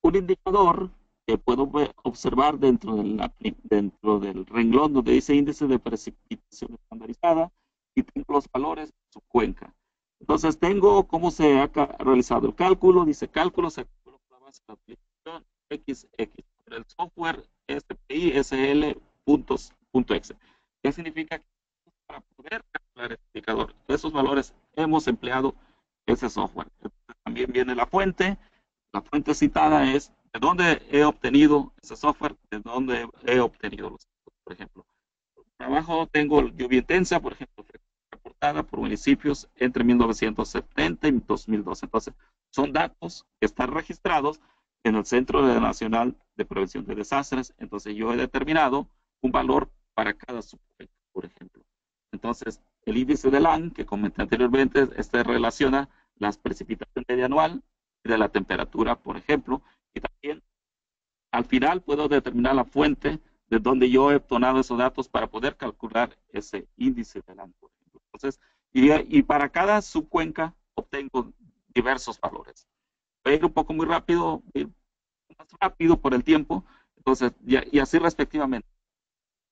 un indicador que puedo observar dentro del renglón donde dice índice de precipitación estandarizada, y tengo los valores de su cuenca. Entonces, tengo cómo se ha realizado el cálculo. Dice cálculo, se calcula con la base de la aplicación XX. El software SPI SL.exe. ¿Qué significa? Para poder calcular el indicador, esos valores hemos empleado ese software. Entonces, también viene la fuente. La fuente citada es de dónde he obtenido ese software, de dónde he obtenido los datos. Por ejemplo, abajo tengo lluvia intensa, por ejemplo, reportada por municipios entre 1970 y 2012. Entonces, son datos que están registrados en el Centro Nacional de Prevención de Desastres. Entonces, yo he determinado un valor para cada subcuenca, por ejemplo. Entonces, el índice de LAN, que comenté anteriormente, relaciona las precipitaciones media anual y de la temperatura, por ejemplo, y también al final puedo determinar la fuente de donde yo he obtenido esos datos para poder calcular ese índice de LAN, por ejemplo. Entonces, y para cada subcuenca obtengo diversos valores. Voy a ir un poco muy rápido, más rápido por el tiempo, entonces, y así respectivamente.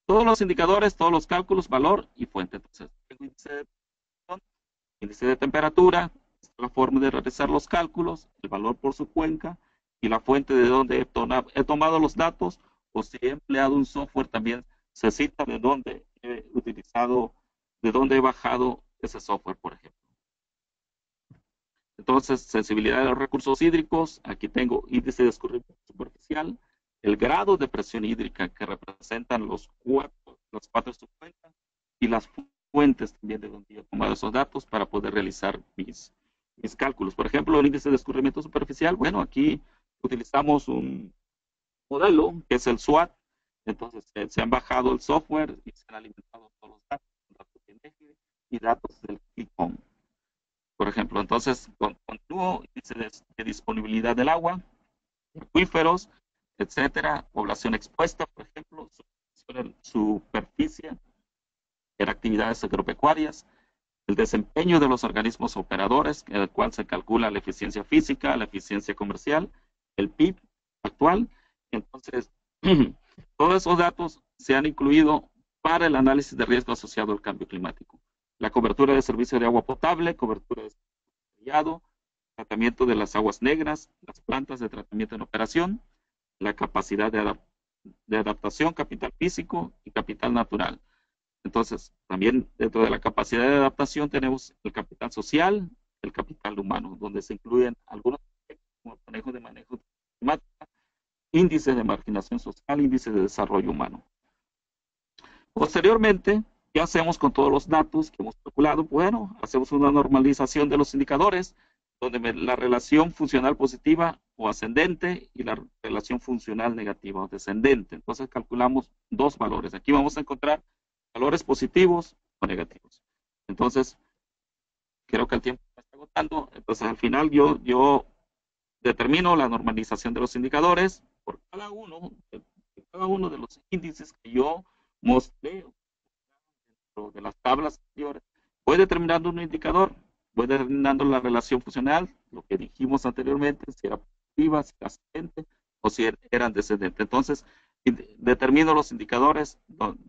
Todos los indicadores, todos los cálculos, valor y fuente. Entonces, tengo índice de temperatura, la forma de realizar los cálculos, el valor por su cuenca y la fuente de donde he tomado los datos, o si he empleado un software también se cita de dónde he utilizado, de dónde he bajado ese software, por ejemplo. Entonces, sensibilidad de los recursos hídricos, aquí tengo índice de escurrimiento superficial, el grado de presión hídrica que representan las cuatro subcuencas y las fuentes también de donde he tomado esos datos para poder realizar mis cálculos. Por ejemplo, el índice de escurrimiento superficial, bueno, aquí utilizamos un modelo que es el SWAT. Entonces, se han bajado el software y se han alimentado todos los datos de INEGI y datos del ICOM. Por ejemplo, entonces, continúo, índice de disponibilidad del agua, acuíferos, etcétera, población expuesta, por ejemplo, superficie en actividades agropecuarias, el desempeño de los organismos operadores, en el cual se calcula la eficiencia física, la eficiencia comercial, el PIB actual. Entonces, todos esos datos se han incluido para el análisis de riesgo asociado al cambio climático. La cobertura de servicio de agua potable, cobertura de servicio, tratamiento de las aguas negras, las plantas de tratamiento en operación, la capacidad de adaptación, capital físico y capital natural. Entonces, también dentro de la capacidad de adaptación tenemos el capital social, el capital humano, donde se incluyen algunos aspectos como el manejo climático, índices de marginación social, índices de desarrollo humano. Posteriormente, ¿qué hacemos con todos los datos que hemos calculado? Bueno, hacemos una normalización de los indicadores, donde la relación funcional positiva o ascendente y la relación funcional negativa o descendente. Entonces calculamos dos valores. Aquí vamos a encontrar valores positivos o negativos. Entonces, creo que el tiempo me está agotando. Entonces, al final yo determino la normalización de los indicadores por cada uno de los índices que yo mostré dentro de las tablas anteriores. Voy determinando un indicador, voy determinando la relación funcional, lo que dijimos anteriormente, si era positiva, si era ascendente o si eran descendentes. Entonces, determino los indicadores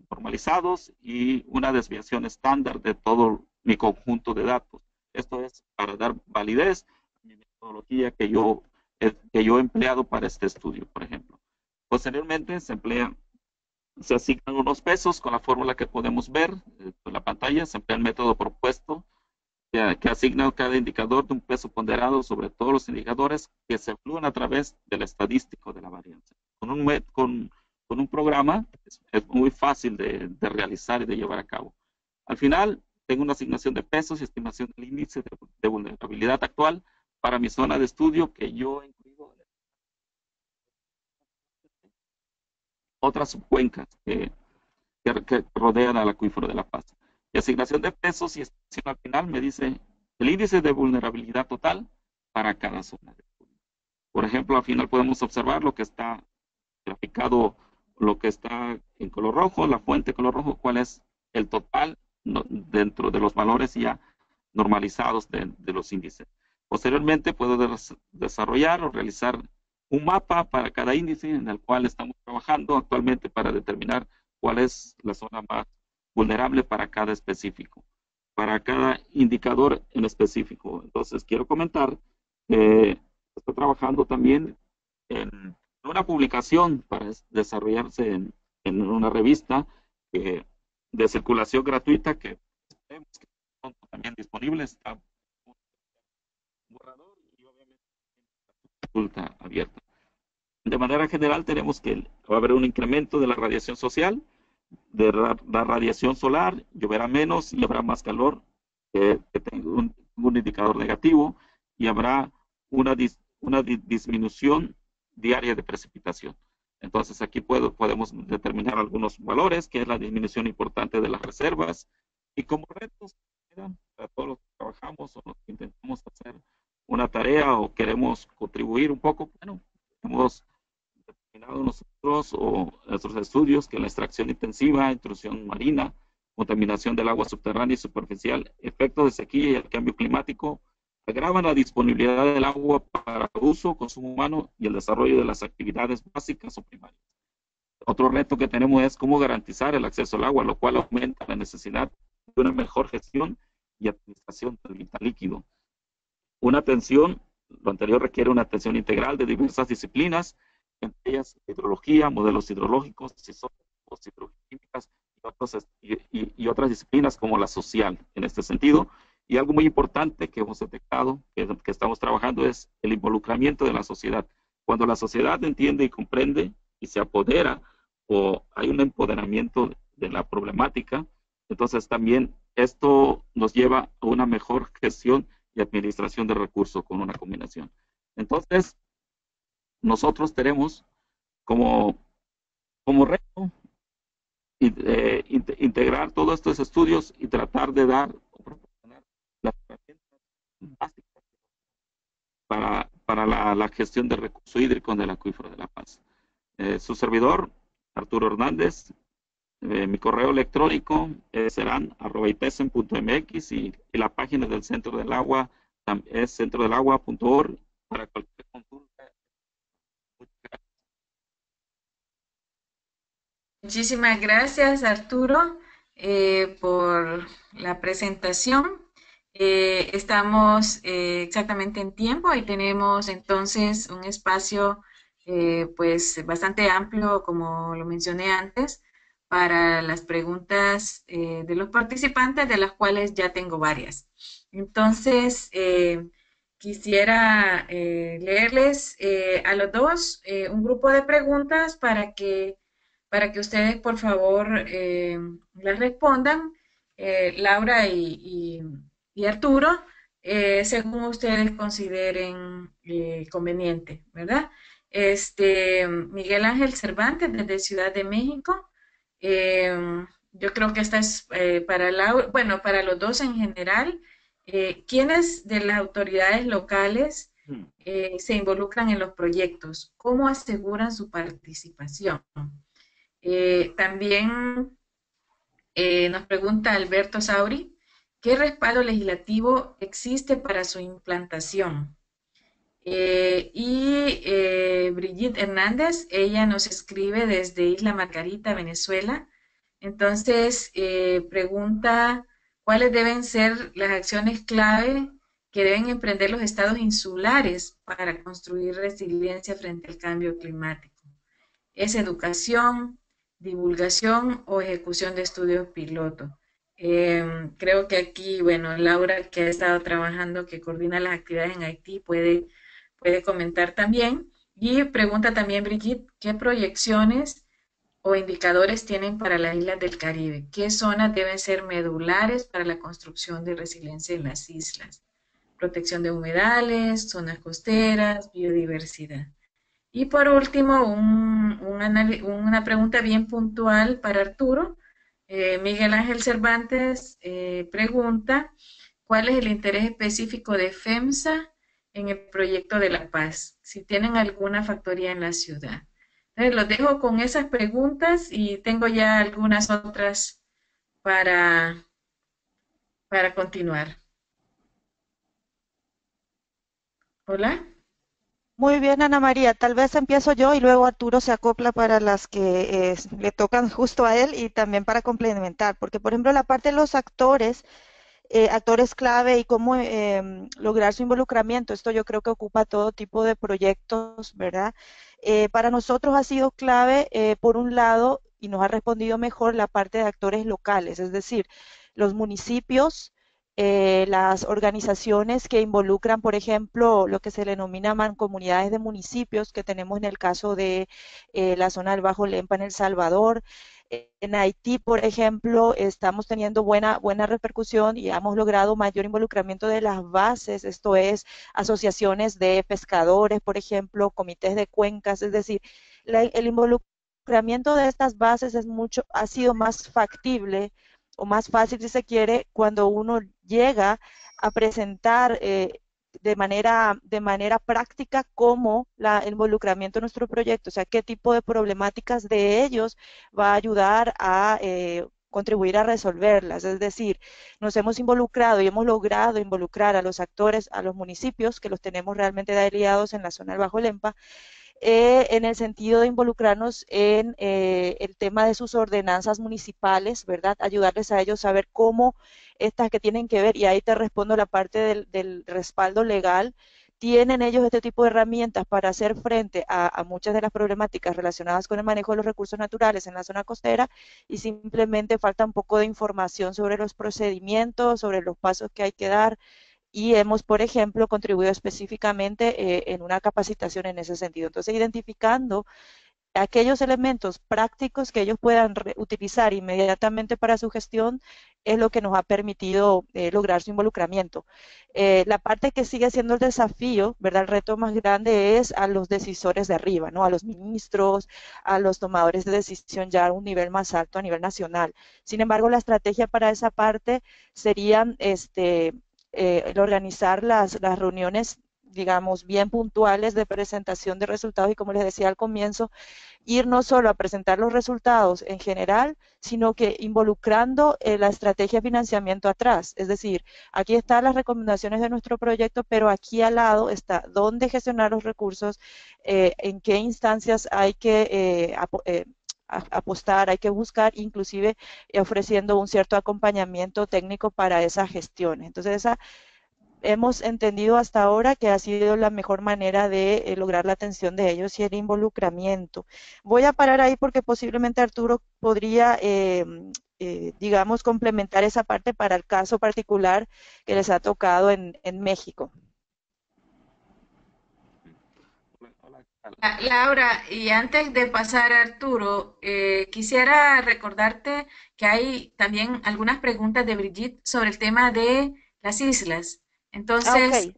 normalizados y una desviación estándar de todo mi conjunto de datos. Esto es para dar validez a mi metodología que yo he empleado para este estudio, por ejemplo. Posteriormente se asignan unos pesos con la fórmula que podemos ver en la pantalla. Se emplea el método propuesto que asigna cada indicador de un peso ponderado sobre todos los indicadores que se fluyen a través del estadístico de la varianza. Con un programa es muy fácil de realizar y de llevar a cabo. Al final, tengo una asignación de pesos y estimación del índice de vulnerabilidad actual para mi zona de estudio que yo he incluido otras subcuencas que rodean al acuífero de La Paz. Y asignación de pesos y estimación al final me dice el índice de vulnerabilidad total para cada zona de estudio. Por ejemplo, al final podemos observar lo que está graficado, lo que está en color rojo, la fuente color rojo, cuál es el total dentro de los valores ya normalizados de los índices. Posteriormente puedo desarrollar o realizar un mapa para cada índice en el cual estamos trabajando actualmente para determinar cuál es la zona más vulnerable para cada específico, para cada indicador en específico. Entonces, quiero comentar que estoy trabajando también en una publicación para desarrollarse en una revista de circulación gratuita que esperemos que también disponible, está un borrador y obviamente consulta abierta. De manera general tenemos que va a haber un incremento de la radiación social, de la radiación solar, lloverá menos y habrá más calor, que tenga un indicador negativo, y habrá una disminución diaria de precipitación. Entonces aquí podemos determinar algunos valores, que es la disminución importante de las reservas, y como retos para todos los que trabajamos o los que intentamos hacer una tarea o queremos contribuir un poco, bueno, hemos determinado nosotros o nuestros estudios que la extracción intensiva, intrusión marina, contaminación del agua subterránea y superficial, efectos de sequía y el cambio climático agravan la disponibilidad del agua para uso, consumo humano y el desarrollo de las actividades básicas o primarias. Otro reto que tenemos es cómo garantizar el acceso al agua, lo cual aumenta la necesidad de una mejor gestión y administración del vital líquido. Una atención, lo anterior requiere una atención integral de diversas disciplinas, entre ellas hidrología, modelos hidrológicos, isótopos, hidroquímicas y otras disciplinas como la social en este sentido. Y algo muy importante que hemos detectado, que estamos trabajando, es el involucramiento de la sociedad. Cuando la sociedad entiende y comprende y se apodera, o hay un empoderamiento de la problemática, entonces también esto nos lleva a una mejor gestión y administración de recursos con una combinación. Entonces, nosotros tenemos como reto integrar todos estos estudios y tratar de dar o proporcionar las herramientas básicas para la gestión del recurso hídrico en el acuífero de La Paz. Su servidor, Arturo Hernández, mi correo electrónico es serán@ipesen.mx y la página del Centro del Agua es centrodelagua.org para cualquier consulta. Muchísimas gracias, Arturo, por la presentación. Estamos exactamente en tiempo y tenemos entonces un espacio pues bastante amplio, como lo mencioné antes, para las preguntas de los participantes, de las cuales ya tengo varias. Entonces, quisiera leerles a los dos un grupo de preguntas para que ustedes, por favor, las respondan, Laura y Arturo, según ustedes consideren conveniente, ¿verdad? Miguel Ángel Cervantes, desde Ciudad de México. Yo creo que esta es para Laura, bueno, para los dos en general. ¿Quiénes de las autoridades locales se involucran en los proyectos? ¿Cómo aseguran su participación? También nos pregunta Alberto Sauri, ¿qué respaldo legislativo existe para su implantación? Brigitte Hernández, ella nos escribe desde Isla Margarita, Venezuela. Entonces, pregunta, ¿cuáles deben ser las acciones clave que deben emprender los estados insulares para construir resiliencia frente al cambio climático? ¿Es educación, divulgación o ejecución de estudios piloto? Creo que aquí, bueno, Laura, que ha estado trabajando, que coordina las actividades en Haití, puede comentar también. Y pregunta también Brigitte, ¿qué proyecciones o indicadores tienen para las islas del Caribe? ¿Qué zonas deben ser medulares para la construcción de resiliencia en las islas? Protección de humedales, zonas costeras, biodiversidad. Y por último, una pregunta bien puntual para Arturo. Miguel Ángel Cervantes pregunta, ¿cuál es el interés específico de FEMSA en el proyecto de La Paz? Si tienen alguna factoría en la ciudad. Entonces, los dejo con esas preguntas y tengo ya algunas otras para, para continuar. Hola. Muy bien, Ana María. Tal vez empiezo yo y luego Arturo se acopla para las que le tocan justo a él y también para complementar, porque por ejemplo la parte de los actores, actores clave y cómo lograr su involucramiento, esto yo creo que ocupa todo tipo de proyectos, ¿verdad? Para nosotros ha sido clave, por un lado, y nos ha respondido mejor la parte de actores locales, es decir, los municipios, las organizaciones que involucran, por ejemplo, lo que se denomina mancomunidades de municipios, que tenemos en el caso de la zona del Bajo Lempa en El Salvador. En Haití, por ejemplo, estamos teniendo buena repercusión y hemos logrado mayor involucramiento de las bases, esto es, asociaciones de pescadores, por ejemplo, comités de cuencas, es decir, el involucramiento de estas bases ha sido más factible o más fácil si se quiere cuando uno llega a presentar de manera práctica cómo el involucramiento en nuestro proyecto, o sea, qué tipo de problemáticas de ellos va a ayudar a contribuir a resolverlas. Es decir, nos hemos involucrado y hemos logrado involucrar a los actores, a los municipios, que los tenemos realmente aliados en la zona del Bajo Lempa, en el sentido de involucrarnos en el tema de sus ordenanzas municipales, ¿verdad? Ayudarles a ellos a ver cómo estas que tienen que ver, y ahí te respondo la parte del respaldo legal, tienen ellos este tipo de herramientas para hacer frente a muchas de las problemáticas relacionadas con el manejo de los recursos naturales en la zona costera, y simplemente falta un poco de información sobre los procedimientos, sobre los pasos que hay que dar, y hemos, por ejemplo, contribuido específicamente en una capacitación en ese sentido. Entonces, identificando aquellos elementos prácticos que ellos puedan utilizar inmediatamente para su gestión es lo que nos ha permitido lograr su involucramiento. La parte que sigue siendo el desafío, ¿verdad? El reto más grande es a los decisores de arriba, ¿no? A los ministros, a los tomadores de decisión ya a un nivel más alto, a nivel nacional. Sin embargo, la estrategia para esa parte sería el organizar las reuniones digamos, bien puntuales de presentación de resultados y como les decía al comienzo, ir no solo a presentar los resultados en general, sino que involucrando la estrategia de financiamiento atrás. Es decir, aquí están las recomendaciones de nuestro proyecto, pero aquí al lado está dónde gestionar los recursos, en qué instancias hay que apostar, hay que buscar, inclusive ofreciendo un cierto acompañamiento técnico para esa gestión. Entonces, esa hemos entendido hasta ahora que ha sido la mejor manera de lograr la atención de ellos y el involucramiento. Voy a parar ahí porque posiblemente Arturo podría, digamos, complementar esa parte para el caso particular que les ha tocado en México. Hola, ¿qué tal? Laura, y antes de pasar a Arturo, quisiera recordarte que hay también algunas preguntas de Brigitte sobre el tema de las islas. Ah, ok, Entonces,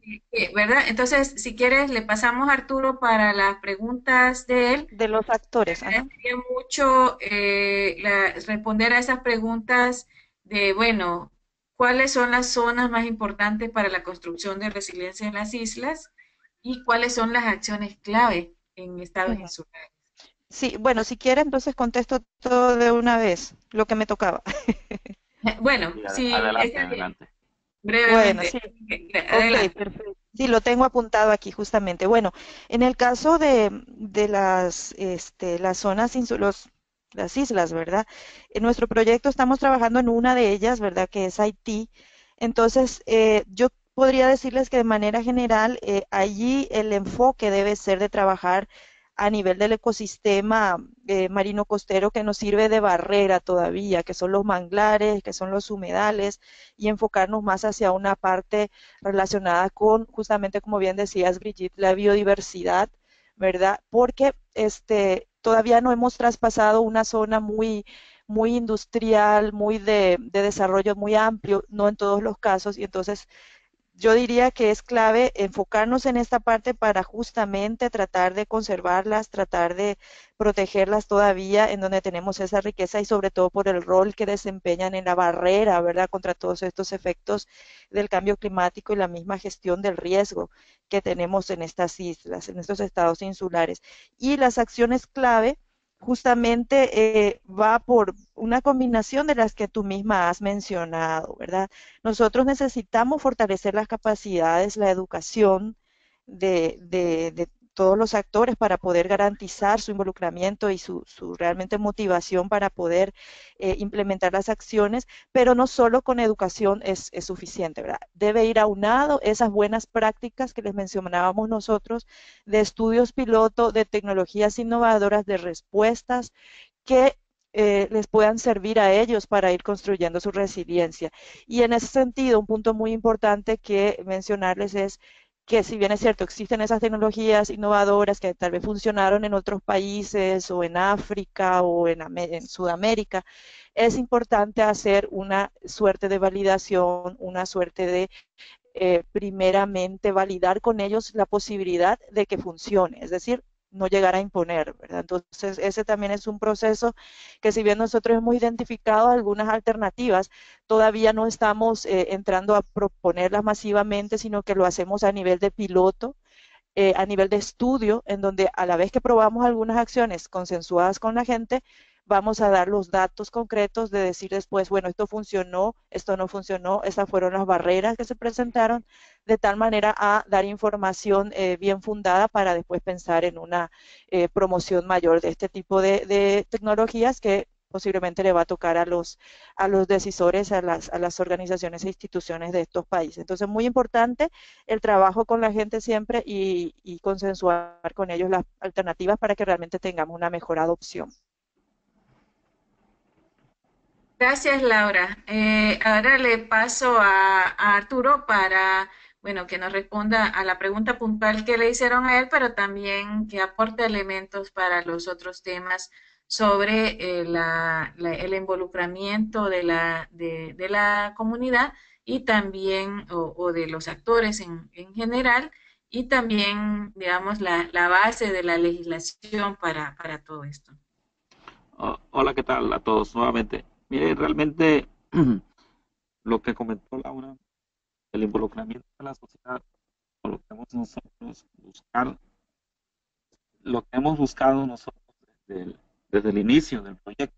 ¿verdad? Entonces, si quieres, le pasamos a Arturo para las preguntas de él. de los actores. Me Ajá. agradecería mucho responder a esas preguntas de, bueno, ¿cuáles son las zonas más importantes para la construcción de resiliencia en las islas? ¿Y cuáles son las acciones clave en estados Ujú. insulares? Sí, bueno, si quiere, entonces contesto todo de una vez, lo que me tocaba. Bueno, Sí, sí, adelante, está bien, adelante. Bueno, brevemente. sí, ok, Adelante. perfecto. Sí, lo tengo apuntado aquí justamente. Bueno, en el caso de las zonas las islas, ¿verdad? En nuestro proyecto estamos trabajando en una de ellas, ¿verdad? Que es Haití. Entonces, yo podría decirles que de manera general, allí el enfoque debe ser de trabajar a nivel del ecosistema marino costero que nos sirve de barrera todavía, que son los manglares, que son los humedales, y enfocarnos más hacia una parte relacionada con, justamente como bien decías, Brigitte, la biodiversidad, ¿verdad? Porque todavía no hemos traspasado una zona muy industrial, muy de desarrollo muy amplio, no en todos los casos, y entonces yo diría que es clave enfocarnos en esta parte para justamente tratar de conservarlas, tratar de protegerlas todavía en donde tenemos esa riqueza y sobre todo por el rol que desempeñan en la barrera, ¿verdad? Contra todos estos efectos del cambio climático y la misma gestión del riesgo que tenemos en estas islas, en estos estados insulares. Y las acciones clave justamente va por una combinación de las que tú misma has mencionado, ¿verdad? Nosotros necesitamos fortalecer las capacidades, la educación de todos los actores para poder garantizar su involucramiento y su realmente motivación para poder implementar las acciones, pero no solo con educación es suficiente, ¿verdad? Debe ir aunado esas buenas prácticas que les mencionábamos nosotros de estudios piloto, de tecnologías innovadoras, de respuestas que les puedan servir a ellos para ir construyendo su resiliencia. Y en ese sentido, un punto muy importante que mencionarles es que si bien es cierto, existen esas tecnologías innovadoras que tal vez funcionaron en otros países o en África o en Sudamérica, es importante hacer una suerte de validación, una suerte de primeramente validar con ellos la posibilidad de que funcione, es decir, no llegar a imponer, ¿verdad? Entonces, ese también es un proceso que si bien nosotros hemos identificado algunas alternativas, todavía no estamos entrando a proponerlas masivamente, sino que lo hacemos a nivel de piloto, a nivel de estudio, en donde a la vez que probamos algunas acciones consensuadas con la gente, vamos a dar los datos concretos de decir después, bueno, esto funcionó, esto no funcionó, estas fueron las barreras que se presentaron, de tal manera a dar información bien fundada para después pensar en una promoción mayor de este tipo de tecnologías que posiblemente le va a tocar a los decisores, a las organizaciones e instituciones de estos países. Entonces, muy importante el trabajo con la gente siempre y consensuar con ellos las alternativas para que realmente tengamos una mejor adopción. Gracias, Laura. Ahora le paso a Arturo para, bueno, que nos responda a la pregunta puntual que le hicieron a él, pero también que aporte elementos para los otros temas sobre el involucramiento de la comunidad y también, o de los actores en general, y también, digamos, la base de la legislación para todo esto. Hola, ¿qué tal a todos nuevamente? Mire, realmente lo que comentó Laura, el involucramiento de la sociedad lo que hemos nosotros buscar, lo que hemos buscado nosotros desde el inicio del proyecto.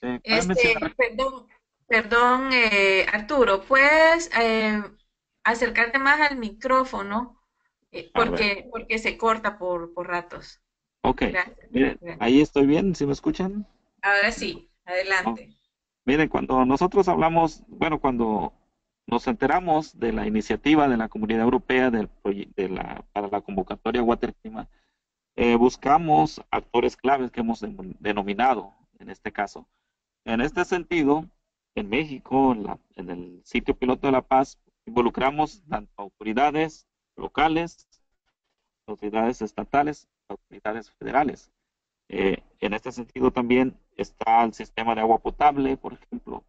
Cabe mencionar, Perdón, Arturo, ¿puedes acercarte más al micrófono? a ver, Porque se corta por ratos. ok, Gracias, miren, gracias. ahí estoy bien, ¿sí me escuchan? Ahora sí, Oh, adelante. miren, cuando nosotros hablamos, bueno, cuando nos enteramos de la iniciativa de la Comunidad Europea para la convocatoria Water Clima, buscamos actores claves que hemos denominado en este caso. En este sentido, en México, en el sitio piloto de La Paz, involucramos tanto autoridades locales, autoridades estatales, autoridades federales. En este sentido también está el sistema de agua potable, por ejemplo,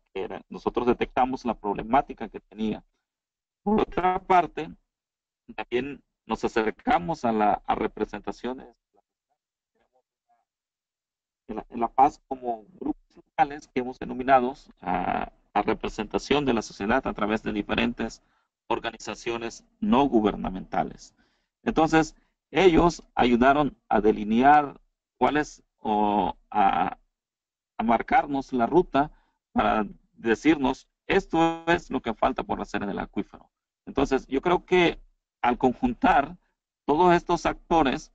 nosotros detectamos la problemática que tenía. Por otra parte, también nos acercamos a representaciones en La Paz como grupos locales que hemos denominado a representación de la sociedad a través de diferentes organizaciones no gubernamentales. Entonces, ellos ayudaron a delinear cuáles o a marcarnos la ruta para decirnos esto es lo que falta por hacer en el acuífero. Entonces, yo creo que al conjuntar todos estos actores,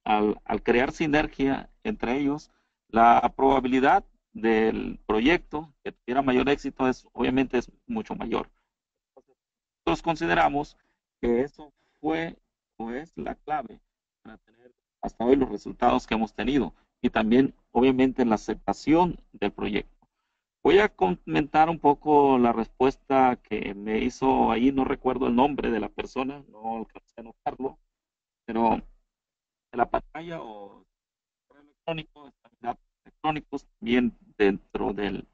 al crear sinergia entre ellos, la probabilidad del proyecto que tuviera mayor éxito obviamente es mucho mayor. Nosotros consideramos que eso fue o es la clave para tener hasta hoy los resultados que hemos tenido y también obviamente la aceptación del proyecto. Voy a comentar un poco la respuesta que me hizo ahí, no recuerdo el nombre de la persona, no alcancé a anotarlo, pero en la pantalla o correo electrónico, datos electrónicos, bien dentro del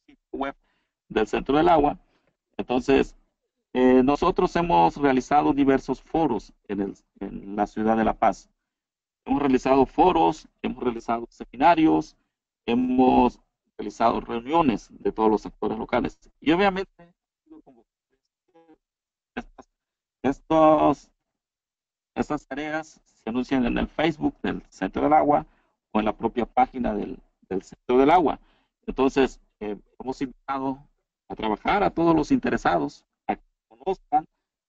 sitio web del Centro del Agua. Entonces, nosotros hemos realizado diversos foros en la ciudad de La Paz. Hemos realizado foros, hemos realizado seminarios, hemos realizado reuniones de todos los actores locales. Y obviamente, estos, estas tareas se anuncian en el Facebook del Centro del Agua o en la propia página del Centro del Agua. Entonces, hemos invitado a trabajar a todos los interesados, a que conozcan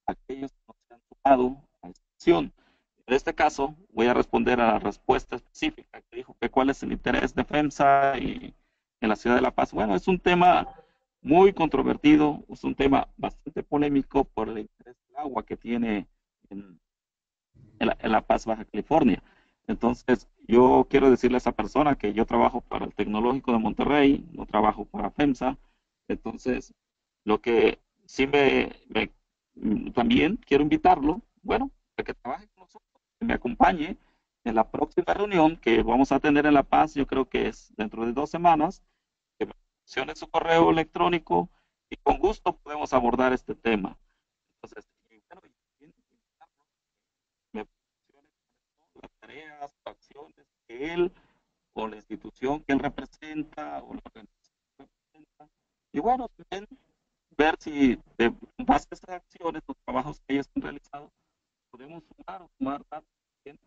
a aquellos que nos han sumado a esta acción. En este caso, voy a responder a la respuesta específica que dijo que cuál es el interés de FEMSA y en la ciudad de La Paz. Bueno, es un tema muy controvertido, es un tema bastante polémico por el interés del agua que tiene en, en La Paz, Baja California. Entonces, yo quiero decirle a esa persona que yo trabajo para el Tecnológico de Monterrey, no trabajo para FEMSA. Entonces, lo que sí también quiero invitarlo, bueno, a que trabaje con nosotros, que me acompañe en la próxima reunión que vamos a tener en La Paz, yo creo que es dentro de 2 semanas, que me mencione su correo electrónico y con gusto podemos abordar este tema. Entonces, bueno, me mencione las tareas, acciones que él o la institución que él representa o la organización que representa. Y bueno, también ver si de base a estas acciones, los trabajos que ellos han realizado, podemos sumar datos que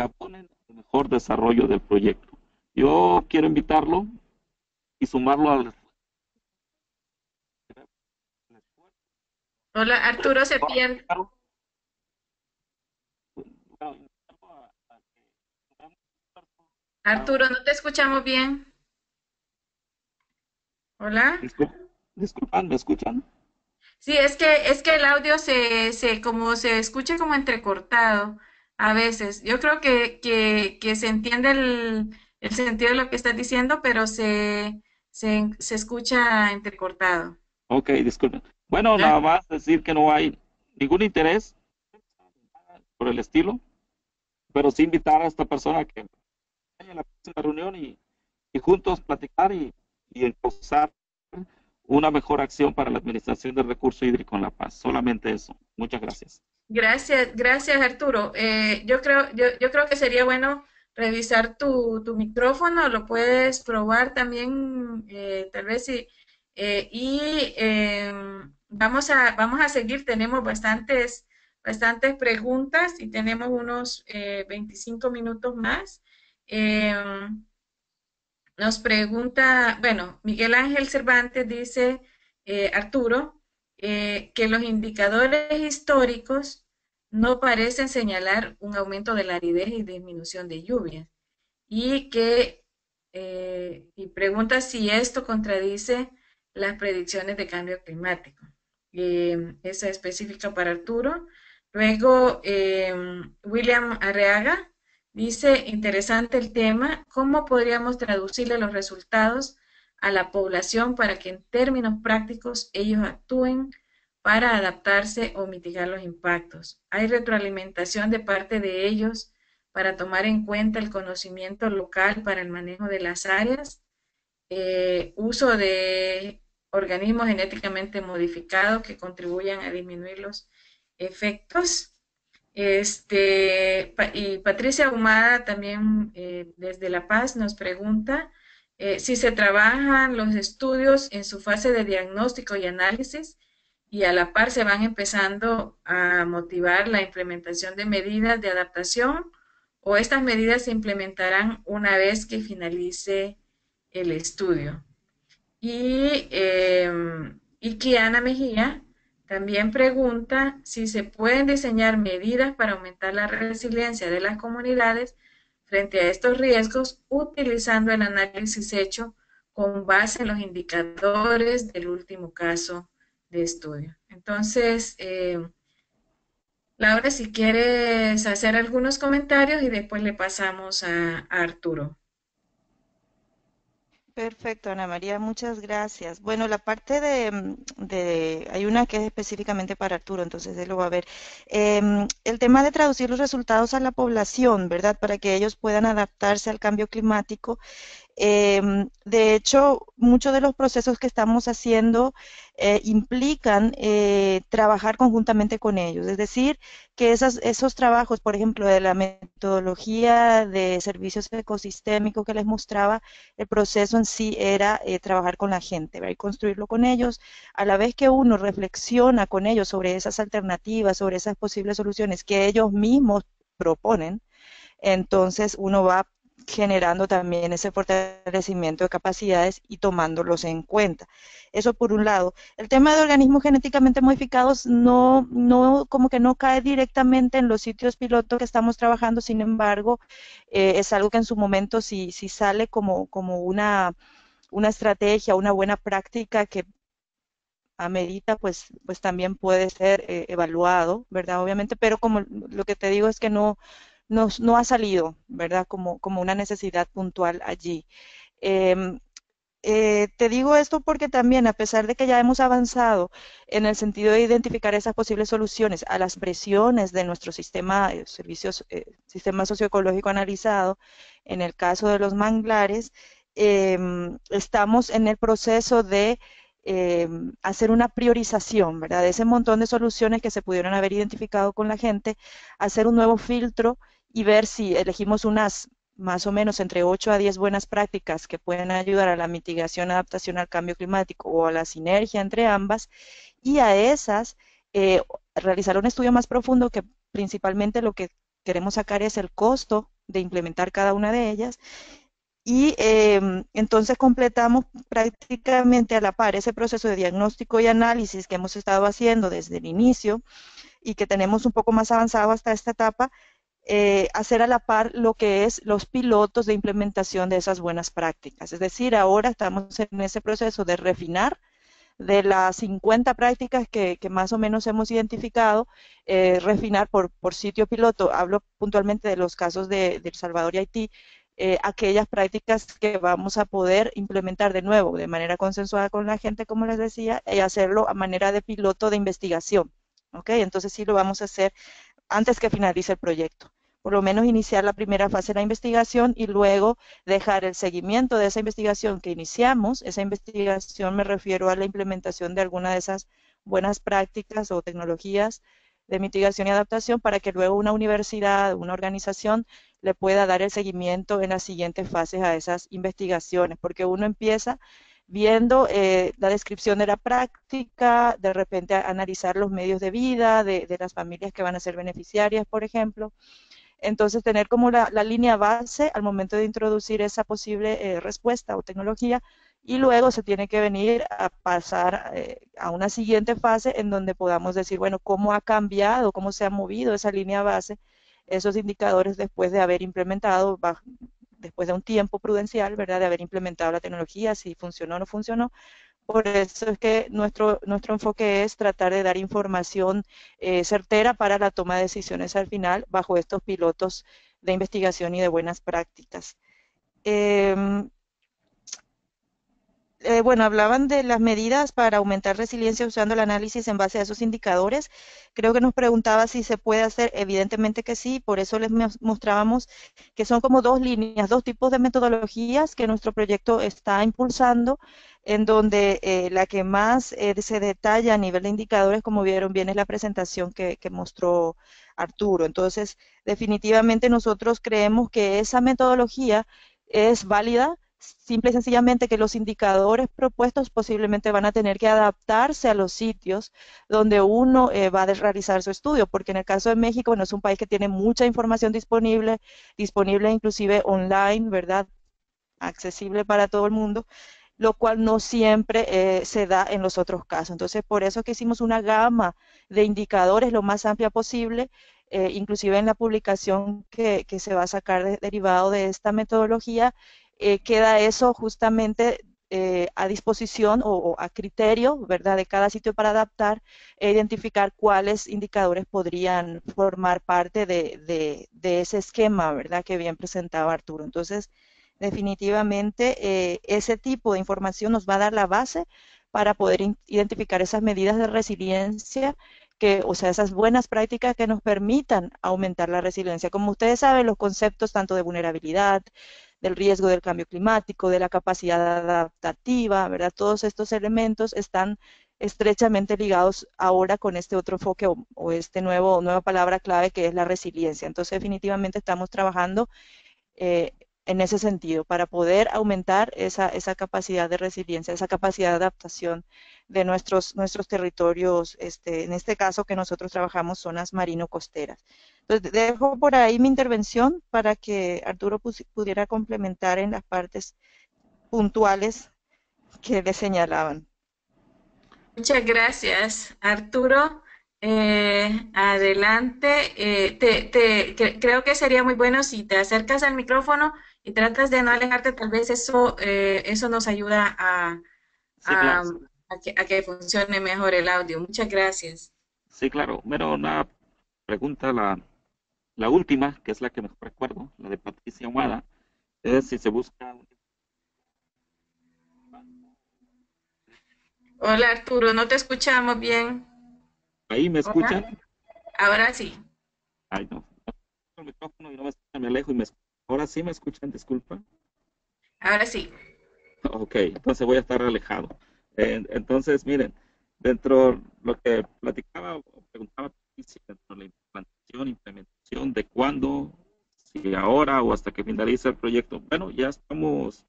abonen el mejor desarrollo del proyecto. Yo quiero invitarlo y sumarlo al esfuerzo. Hola, Arturo se pierde. Arturo, no te escuchamos bien. Hola. Disculpan, ¿me escuchan? Sí, es que el audio como se escucha como entrecortado a veces. Yo creo que se entiende el sentido de lo que estás diciendo, pero se escucha entrecortado. Ok, disculpen. Bueno, ¿Ya? nada más decir que no hay ningún interés por el estilo, pero sí invitar a esta persona que vaya a la próxima reunión y juntos platicar y encauzar una mejor acción para la administración del recurso hídrico en La Paz. Solamente eso. Muchas gracias. Gracias Arturo. Yo creo que sería bueno revisar tu micrófono, lo puedes probar también, tal vez sí, y vamos a seguir, tenemos bastantes preguntas y tenemos unos 25 minutos más. Nos pregunta, bueno, Miguel Ángel Cervantes dice, Arturo, que los indicadores históricos no parecen señalar un aumento de la aridez y disminución de lluvias. Y pregunta si esto contradice las predicciones de cambio climático. Esa específica para Arturo. Luego, William Arreaga dice, interesante el tema, ¿cómo podríamos traducirle los resultados a la población para que en términos prácticos ellos actúen para adaptarse o mitigar los impactos? ¿Hay retroalimentación de parte de ellos para tomar en cuenta el conocimiento local para el manejo de las áreas? Uso de organismos genéticamente modificados que contribuyan a disminuir los efectos. Y Patricia Ahumada también desde La Paz nos pregunta si se trabajan los estudios en su fase de diagnóstico y análisis y a la par se van empezando a motivar la implementación de medidas de adaptación o estas medidas se implementarán una vez que finalice el estudio. Y Kiana Mejía también pregunta si se pueden diseñar medidas para aumentar la resiliencia de las comunidades frente a estos riesgos utilizando el análisis hecho con base en los indicadores del último caso de estudio. Entonces, Laura, si quieres hacer algunos comentarios y después le pasamos a Arturo. Perfecto, Ana María, muchas gracias. Bueno, la parte hay una que es específicamente para Arturo, entonces él lo va a ver. El tema de traducir los resultados a la población, ¿verdad? Para que ellos puedan adaptarse al cambio climático. De hecho, muchos de los procesos que estamos haciendo implican trabajar conjuntamente con ellos, es decir, que esos trabajos, por ejemplo, de la metodología de servicios ecosistémicos que les mostraba, el proceso en sí era trabajar con la gente, ¿verdad? Y construirlo con ellos, a la vez que uno reflexiona con ellos sobre esas alternativas, sobre esas posibles soluciones que ellos mismos proponen, entonces uno va generando también ese fortalecimiento de capacidades y tomándolos en cuenta. Eso por un lado. El tema de organismos genéticamente modificados como que no cae directamente en los sitios piloto que estamos trabajando, sin embargo, es algo que en su momento si sale como una estrategia, una buena práctica que amerita, pues también puede ser evaluado, ¿verdad? Obviamente, pero como lo que te digo es que no ha salido, ¿verdad? Como una necesidad puntual allí. Te digo esto porque también, a pesar de que ya hemos avanzado en el sentido de identificar esas posibles soluciones a las presiones de nuestro sistema, sistema socioecológico analizado, en el caso de los manglares, estamos en el proceso de hacer una priorización, ¿verdad? De ese montón de soluciones que se pudieron haber identificado con la gente, hacer un nuevo filtro y ver si elegimos unas más o menos entre 8 a 10 buenas prácticas que pueden ayudar a la mitigación, adaptación al cambio climático o a la sinergia entre ambas, y a esas realizar un estudio más profundo que principalmente lo que queremos sacar es el costo de implementar cada una de ellas, y entonces completamos prácticamente a la par ese proceso de diagnóstico y análisis que hemos estado haciendo desde el inicio y que tenemos un poco más avanzado hasta esta etapa, hacer a la par lo que es los pilotos de implementación de esas buenas prácticas. Es decir, ahora estamos en ese proceso de refinar de las 50 prácticas que más o menos hemos identificado, refinar por sitio piloto. Hablo puntualmente de los casos de El Salvador y Haití, aquellas prácticas que vamos a poder implementar de nuevo de manera consensuada con la gente, como les decía, y hacerlo a manera de piloto de investigación. ¿Ok? Entonces sí lo vamos a hacer antes que finalice el proyecto. Por lo menos iniciar la primera fase de la investigación y luego dejar el seguimiento de esa investigación que iniciamos. Esa investigación me refiero a la implementación de alguna de esas buenas prácticas o tecnologías de mitigación y adaptación para que luego una universidad, una organización le pueda dar el seguimiento en las siguientes fases a esas investigaciones, porque uno empieza viendo la descripción de la práctica, de repente analizar los medios de vida de las familias que van a ser beneficiarias, por ejemplo. Entonces, tener como la línea base al momento de introducir esa posible respuesta o tecnología, y luego se tiene que venir a pasar a una siguiente fase en donde podamos decir, bueno, cómo ha cambiado, cómo se ha movido esa línea base, esos indicadores después de haber implementado, después de un tiempo prudencial, ¿verdad? De haber implementado la tecnología, si funcionó o no funcionó. Por eso es que nuestro enfoque es tratar de dar información certera para la toma de decisiones al final bajo estos pilotos de investigación y de buenas prácticas. Eh, bueno, hablaban de las medidas para aumentar resiliencia usando el análisis en base a esos indicadores. Creo que nos preguntaba si se puede hacer, evidentemente que sí, por eso les mostrábamos que son como dos líneas, dos tipos de metodologías que nuestro proyecto está impulsando, en donde la que más se detalla a nivel de indicadores, como vieron bien, es la presentación que mostró Arturo. Entonces, definitivamente nosotros creemos que esa metodología es válida, simple y sencillamente que los indicadores propuestos posiblemente van a tener que adaptarse a los sitios donde uno va a realizar su estudio, porque en el caso de México, bueno, es un país que tiene mucha información disponible inclusive online, ¿verdad? Accesible para todo el mundo, lo cual no siempre se da en los otros casos. Entonces, por eso es que hicimos una gama de indicadores lo más amplia posible, inclusive en la publicación que se va a sacar derivado de esta metodología, queda eso justamente a disposición o a criterio, ¿verdad?, de cada sitio para adaptar e identificar cuáles indicadores podrían formar parte de ese esquema, ¿verdad?, que bien presentaba Arturo. Entonces, definitivamente ese tipo de información nos va a dar la base para poder identificar esas medidas de resiliencia, o sea, esas buenas prácticas que nos permitan aumentar la resiliencia. Como ustedes saben, los conceptos tanto de vulnerabilidad, del riesgo del cambio climático, de la capacidad adaptativa, ¿verdad? Todos estos elementos están estrechamente ligados ahora con este otro enfoque o este nueva palabra clave que es la resiliencia. Entonces, definitivamente estamos trabajando en ese sentido, para poder aumentar esa capacidad de resiliencia, esa capacidad de adaptación de nuestros territorios, en este caso que nosotros trabajamos zonas marino-costeras. Entonces, dejo por ahí mi intervención para que Arturo pudiera complementar en las partes puntuales que le señalaban. Muchas gracias, Arturo. Adelante. Creo que sería muy bueno si te acercas al micrófono y tratas de no alejarte, tal vez eso nos ayuda Sí, a, claro. a que funcione mejor el audio. Muchas gracias. Sí, claro. Pero una pregunta, la última, que es la que mejor recuerdo, la de Patricia Humada, es si se busca... Hola, Arturo, no te escuchamos bien. ¿Ahí me Hola. escuchan? Ahora sí, Ay, no. El micrófono y no me escuchan, me alejo y ahora sí me escuchan, disculpa. ahora sí. Ok, entonces voy a estar alejado. Entonces, miren, dentro de lo que platicaba o preguntaba Patricia, dentro de la implementación de cuándo, si ahora o hasta que finalice el proyecto. Bueno, ya estamos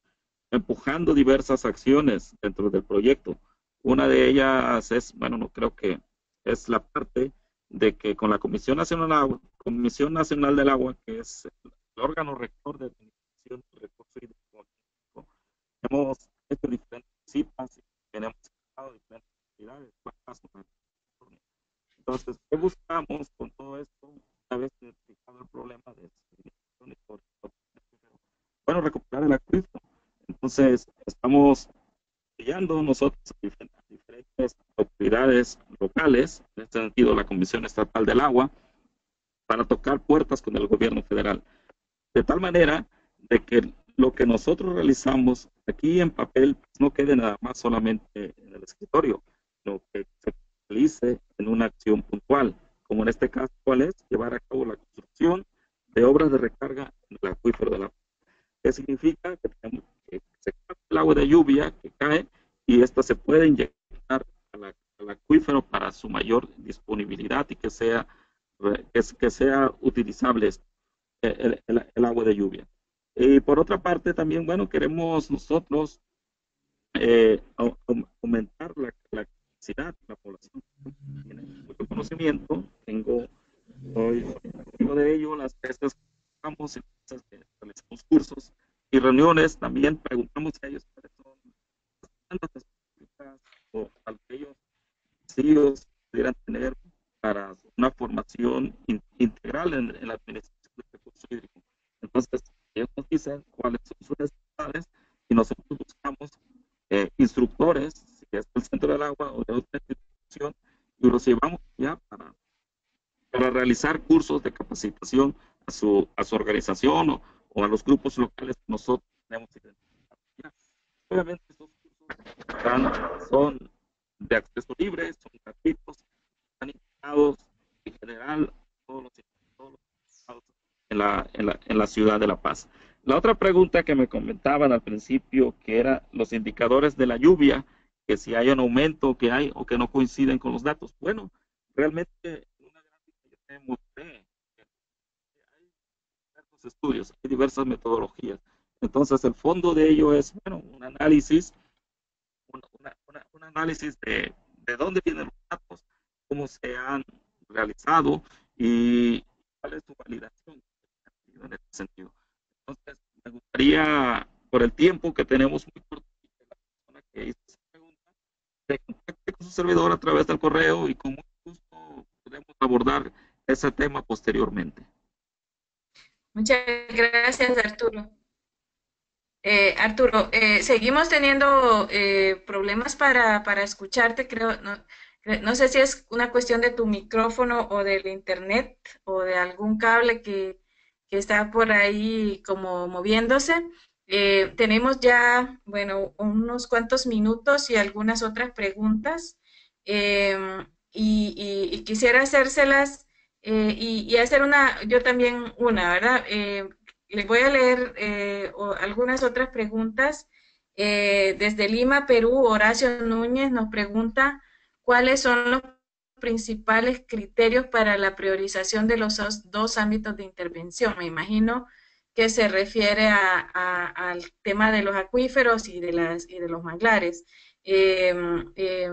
empujando diversas acciones dentro del proyecto. Una de ellas es, bueno, no creo que es la parte de que con la Comisión Nacional del Agua, que es el órgano rector de administración del recurso hídrico, hemos hecho diferentes citas y tenemos diferentes actividades. Entonces, ¿qué buscamos con todo esto? Una vez identificado el problema de bueno, recuperar el acuífero. Entonces, estamos apoyando nosotros a diferentes autoridades locales, en este sentido la Comisión Estatal del Agua, para tocar puertas con el gobierno federal. De tal manera de que lo que nosotros realizamos aquí en papel pues, no quede nada más solamente en el escritorio, sino que se realice en una acción puntual, como en este caso, ¿cuál es? Llevar a cabo la construcción de obras de recarga en el acuífero de la... ¿Qué significa? Que tenemos que se capta el agua de lluvia que cae y esta se puede inyectar al acuífero para su mayor disponibilidad y que sea utilizable el agua de lluvia. Y por otra parte también, bueno, queremos nosotros aumentar la capacidad de la población. Tiene mucho conocimiento, soy amigo de ello, las veces que vamos, realizamos cursos y reuniones, también preguntamos a ellos cuáles son las prácticas o tal vez ellos, si ellos pudieran tener para una formación integral en la administración del recurso hídrico. Entonces, ellos nos dicen cuáles son sus necesidades y nosotros buscamos instructores, si es del Centro del Agua o de otra institución, y los llevamos ya para realizar cursos de capacitación a su organización o a los grupos locales que nosotros tenemos identificados. Ya. Obviamente estos cursos son de acceso libre, son gratuitos, están invitados en general a todos los estados en la ciudad de La Paz. La otra pregunta que me comentaban al principio, que era los indicadores de la lluvia, que si hay un aumento, que hay o que no coinciden con los datos. Bueno, realmente una gráfica que tenemos hay diversos estudios, hay diversas metodologías. Entonces, el fondo de ello es, bueno, un análisis, un análisis de dónde vienen los datos, cómo se han realizado y cuál es su validación en este sentido. Entonces, me gustaría, por el tiempo que tenemos muy corto, la persona que hizo esa pregunta, se contacte con su servidor a través del correo y con mucho gusto podemos abordar ese tema posteriormente. Muchas gracias, Arturo. Arturo, seguimos teniendo problemas para escucharte, creo. No, no sé si es una cuestión de tu micrófono o del internet o de algún cable que está por ahí como moviéndose. Tenemos ya, bueno, unos cuantos minutos y algunas otras preguntas. Y quisiera hacérselas y hacer yo también una, ¿verdad? Les voy a leer algunas otras preguntas. Desde Lima, Perú, Horacio Núñez nos pregunta cuáles son los principales criterios para la priorización de los dos ámbitos de intervención. Me imagino que se refiere al tema de los acuíferos y de los manglares. Eh, eh,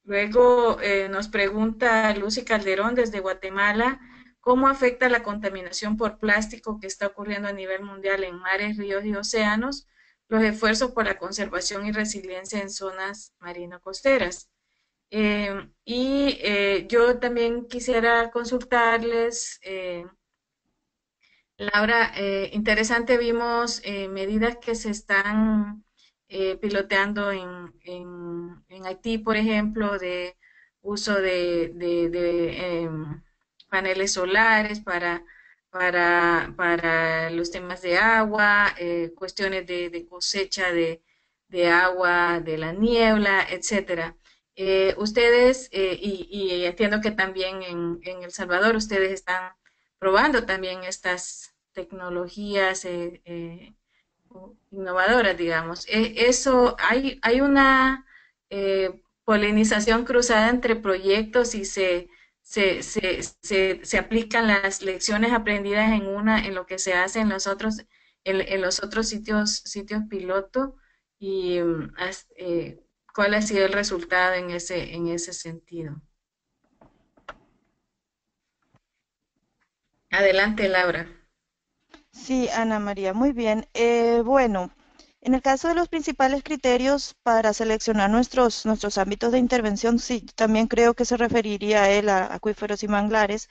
Luego nos pregunta Lucy Calderón desde Guatemala, ¿cómo afecta la contaminación por plástico que está ocurriendo a nivel mundial en mares, ríos y océanos los esfuerzos por la conservación y resiliencia en zonas marino-costeras? Yo también quisiera consultarles, Laura, interesante, vimos medidas que se están piloteando en Haití, por ejemplo, de uso de paneles solares para los temas de agua, cuestiones de cosecha de agua, de la niebla, etcétera. Ustedes, y entiendo que también en El Salvador ustedes están probando también estas tecnologías innovadoras, digamos. Hay una polinización cruzada entre proyectos y se aplican las lecciones aprendidas en lo que se hace en los otros sitios piloto y cuál ha sido el resultado en ese sentido. Adelante, Laura. Sí, Ana María, muy bien. Bueno, en el caso de los principales criterios para seleccionar nuestros ámbitos de intervención, sí, también creo que se referiría a él, a acuíferos y manglares.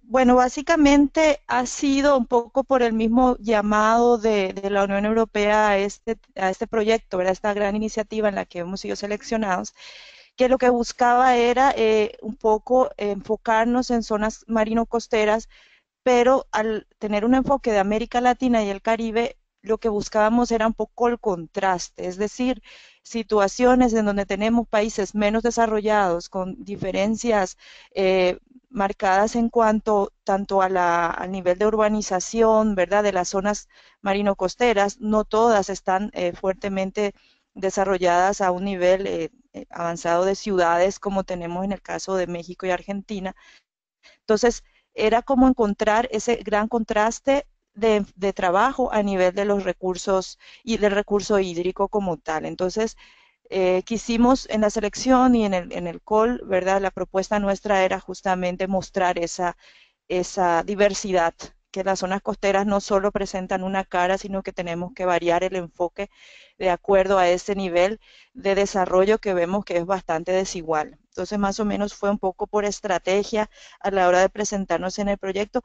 Bueno, básicamente ha sido un poco por el mismo llamado de la Unión Europea a este proyecto, ¿verdad? Esta gran iniciativa en la que hemos sido seleccionados, que lo que buscaba era un poco enfocarnos en zonas marino-costeras, pero al tener un enfoque de América Latina y el Caribe, lo que buscábamos era un poco el contraste, es decir, situaciones en donde tenemos países menos desarrollados, con diferencias marcadas en cuanto tanto al nivel de urbanización, ¿verdad?, de las zonas marino-costeras, no todas están fuertemente desarrolladas a un nivel avanzado de ciudades como tenemos en el caso de México y Argentina. Entonces, era como encontrar ese gran contraste de trabajo a nivel de los recursos y del recurso hídrico como tal. Entonces, quisimos en la selección y en el call, ¿verdad? La propuesta nuestra era justamente mostrar esa diversidad, que las zonas costeras no solo presentan una cara, sino que tenemos que variar el enfoque de acuerdo a ese nivel de desarrollo que vemos que es bastante desigual. Entonces, más o menos fue un poco por estrategia a la hora de presentarnos en el proyecto,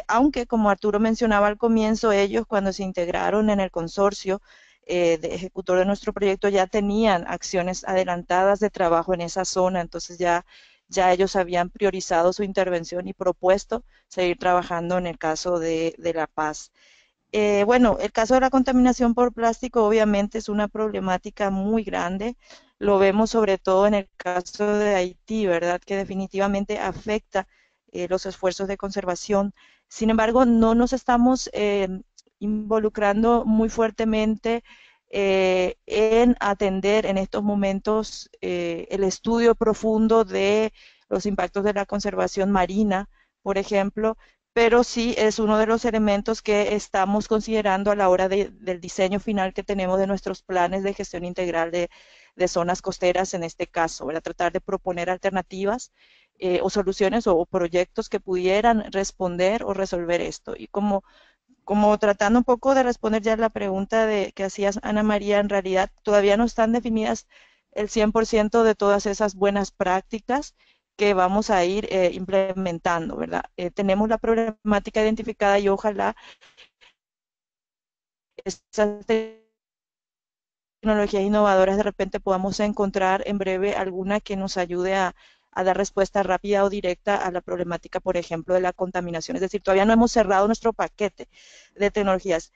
aunque como Arturo mencionaba al comienzo, ellos cuando se integraron en el consorcio de ejecutor de nuestro proyecto ya tenían acciones adelantadas de trabajo en esa zona, entonces ya ellos habían priorizado su intervención y propuesto seguir trabajando en el caso de La Paz. Bueno, el caso de la contaminación por plástico obviamente es una problemática muy grande. Lo vemos sobre todo en el caso de Haití, ¿verdad? Que definitivamente afecta los esfuerzos de conservación. Sin embargo, no nos estamos involucrando muy fuertemente en atender en estos momentos el estudio profundo de los impactos de la conservación marina, por ejemplo, pero sí es uno de los elementos que estamos considerando a la hora del diseño final que tenemos de nuestros planes de gestión integral de zonas costeras en este caso, ¿verdad? Tratar de proponer alternativas o soluciones o proyectos que pudieran responder o resolver esto. Y como tratando un poco de responder ya la pregunta que hacías, Ana María, en realidad todavía no están definidas el 100% de todas esas buenas prácticas que vamos a ir implementando, ¿verdad? Tenemos la problemática identificada y ojalá estas tecnologías innovadoras de repente podamos encontrar en breve alguna que nos ayude a dar respuesta rápida o directa a la problemática, por ejemplo, de la contaminación. Es decir, todavía no hemos cerrado nuestro paquete de tecnologías.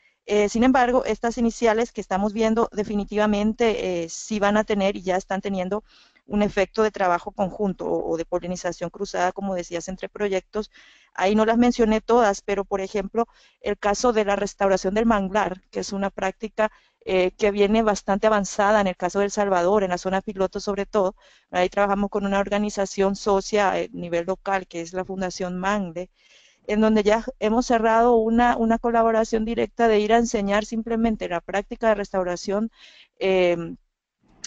Sin embargo, estas iniciales que estamos viendo definitivamente sí van a tener y ya están teniendo un efecto de trabajo conjunto o de polinización cruzada, como decías, entre proyectos. Ahí no las mencioné todas, pero por ejemplo, el caso de la restauración del manglar, que es una práctica que viene bastante avanzada en el caso de El Salvador, en la zona piloto sobre todo. Ahí trabajamos con una organización socia a nivel local, que es la Fundación MANDE, en donde ya hemos cerrado una colaboración directa de ir a enseñar simplemente la práctica de restauración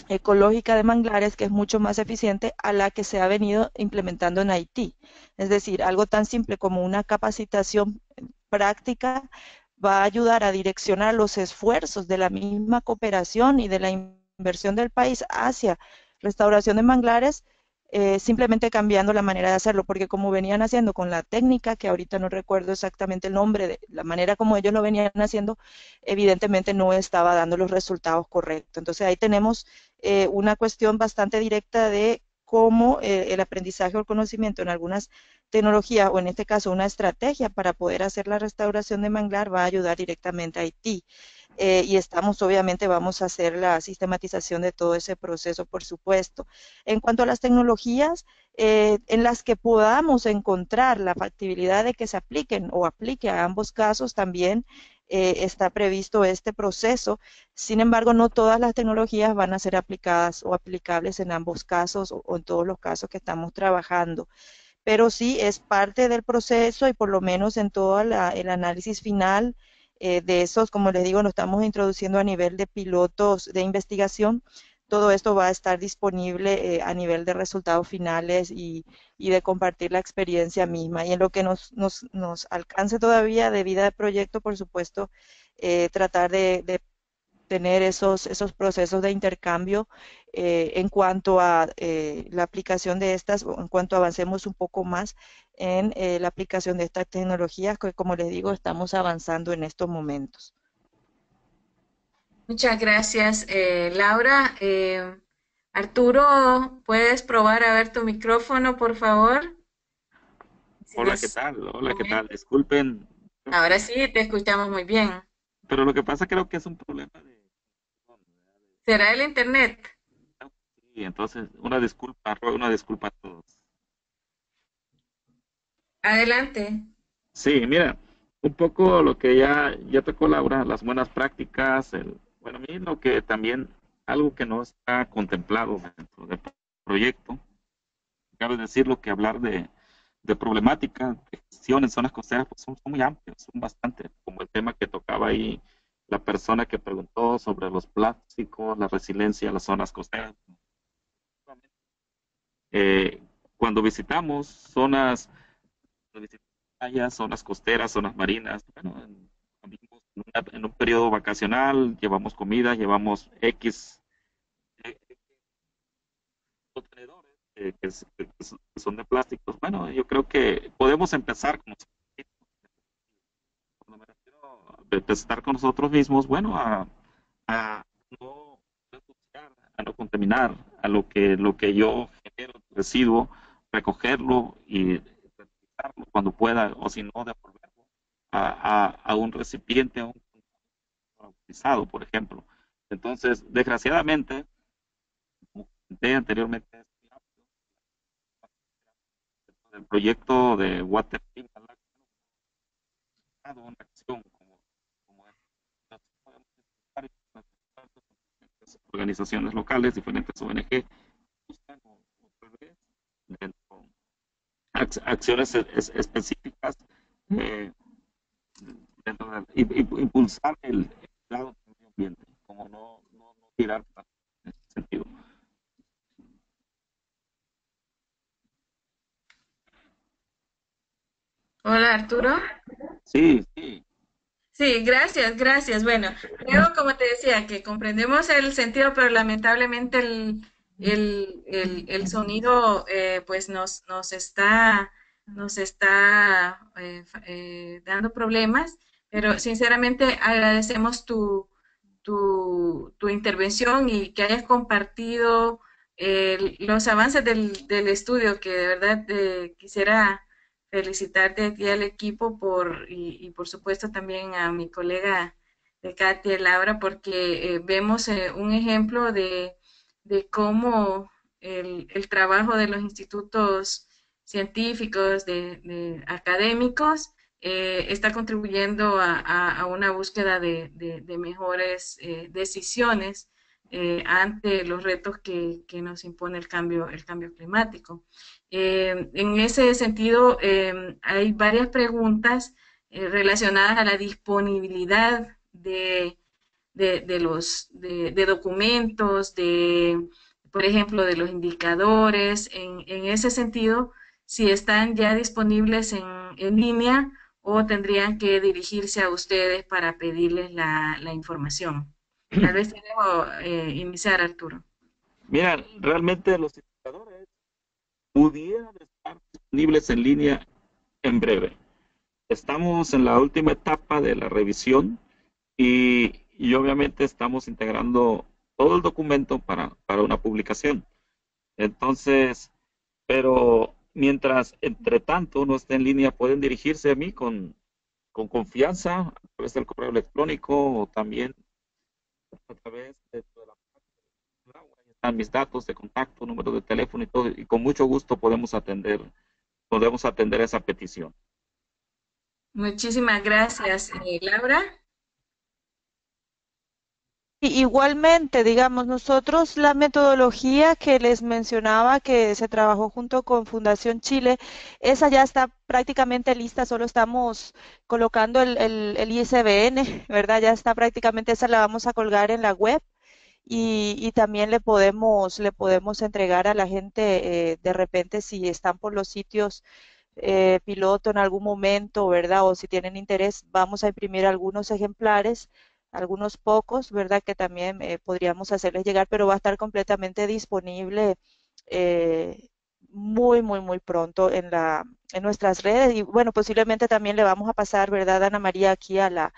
ecológica de manglares, que es mucho más eficiente a la que se ha venido implementando en Haití. Es decir, algo tan simple como una capacitación práctica va a ayudar a direccionar los esfuerzos de la misma cooperación y de la inversión del país hacia restauración de manglares, simplemente cambiando la manera de hacerlo, porque como venían haciendo con la técnica, que ahorita no recuerdo exactamente el nombre, de la manera como ellos lo venían haciendo, evidentemente no estaba dando los resultados correctos. Entonces ahí tenemos una cuestión bastante directa de cómo el aprendizaje o el conocimiento en algunas tecnologías, o en este caso una estrategia para poder hacer la restauración de manglar, va a ayudar directamente a Haití. Y estamos, obviamente, vamos a hacer la sistematización de todo ese proceso, por supuesto. En cuanto a las tecnologías en las que podamos encontrar la factibilidad de que se apliquen o aplique a ambos casos, también está previsto este proceso. Sin embargo, no todas las tecnologías van a ser aplicadas o aplicables en ambos casos o en todos los casos que estamos trabajando, pero sí es parte del proceso y por lo menos en todo el análisis final de esos, como les digo, lo estamos introduciendo a nivel de pilotos de investigación. Todo esto va a estar disponible a nivel de resultados finales y de compartir la experiencia misma. Y en lo que nos alcance todavía de vida de proyecto, por supuesto, tratar de tener esos procesos de intercambio en cuanto a la aplicación de estas, o en cuanto avancemos un poco más en la aplicación de estas tecnologías, que como les digo, estamos avanzando en estos momentos. Muchas gracias, Laura. Arturo, ¿puedes probar a ver tu micrófono, por favor? Si Hola, ¿qué nos tal? Hola, ¿qué tal? comentas. Disculpen, creo Ahora que, sí, te escuchamos muy bien. pero lo que pasa creo que es un problema de... ¿Será el internet? Sí, entonces, una disculpa a todos. Adelante. Sí, mira, un poco lo que ya tocó Laura, las buenas prácticas, bueno, a mí lo que también, algo que no está contemplado dentro del proyecto, cabe decirlo que hablar de problemática, de gestión en zonas costeras, pues son muy amplios, son bastante, como como el tema que tocaba ahí la persona que preguntó sobre los plásticos, la resiliencia a las zonas costeras. Eh, Cuando visitamos playas, zonas costeras, zonas marinas, bueno, en un periodo vacacional, llevamos comida, llevamos X contenedores que son de plásticos. Bueno, yo creo que podemos empezar con cuando me refiero a empezar con nosotros mismos, bueno, a no ensuciar, a no contaminar, a lo que yo genero, residuo, recogerlo y reutilizarlo cuando pueda, o si no, devolverlo a un recipiente, a un utilizado, por ejemplo. Entonces, desgraciadamente, como comenté anteriormente, el proyecto de Water una acción como organizaciones locales, diferentes ONG, buscan tal vez acciones específicas eh, impulsar el cuidado del medio ambiente, como no tirar en ese sentido. Hola Arturo. Sí, sí. Sí, gracias, gracias. Bueno, creo, como te decía, que comprendemos el sentido, pero lamentablemente el sonido pues nos está dando problemas, pero sinceramente agradecemos tu intervención y que hayas compartido los avances del estudio, que de verdad quisiera felicitarte aquí al equipo y por supuesto también a mi colega de Katia y Laura, porque vemos un ejemplo de cómo el trabajo de los institutos científicos, académicos, está contribuyendo a una búsqueda de mejores decisiones ante los retos que nos impone el cambio climático. En ese sentido, hay varias preguntas relacionadas a la disponibilidad de documentos, por ejemplo, de los indicadores. En ese sentido, si están ya disponibles en línea o tendrían que dirigirse a ustedes para pedirles la información. Tal vez te dejo iniciar, Arturo. Mira, realmente los indicadores pudieran estar disponibles en línea en breve. Estamos en la última etapa de la revisión y obviamente estamos integrando todo el documento para una publicación. Entonces, pero mientras, entre tanto, no esté en línea, pueden dirigirse a mí con confianza a través del correo electrónico o también a través de la página. Ahí están mis datos de contacto, número de teléfono y todo, y con mucho gusto podemos atender esa petición. Muchísimas gracias, Laura. Y igualmente, digamos, nosotros la metodología que les mencionaba que se trabajó junto con Fundación Chile, esa ya está prácticamente lista, solo estamos colocando el ISBN, ¿verdad? Ya está prácticamente, esa la vamos a colgar en la web y también le podemos entregar a la gente de repente si están por los sitios piloto en algún momento, ¿verdad? O si tienen interés, vamos a imprimir algunos ejemplares, algunos pocos, ¿verdad? Que también podríamos hacerles llegar, pero va a estar completamente disponible eh, muy, muy, muy pronto en nuestras redes. Y bueno, posiblemente también le vamos a pasar, ¿verdad, Ana María, aquí a la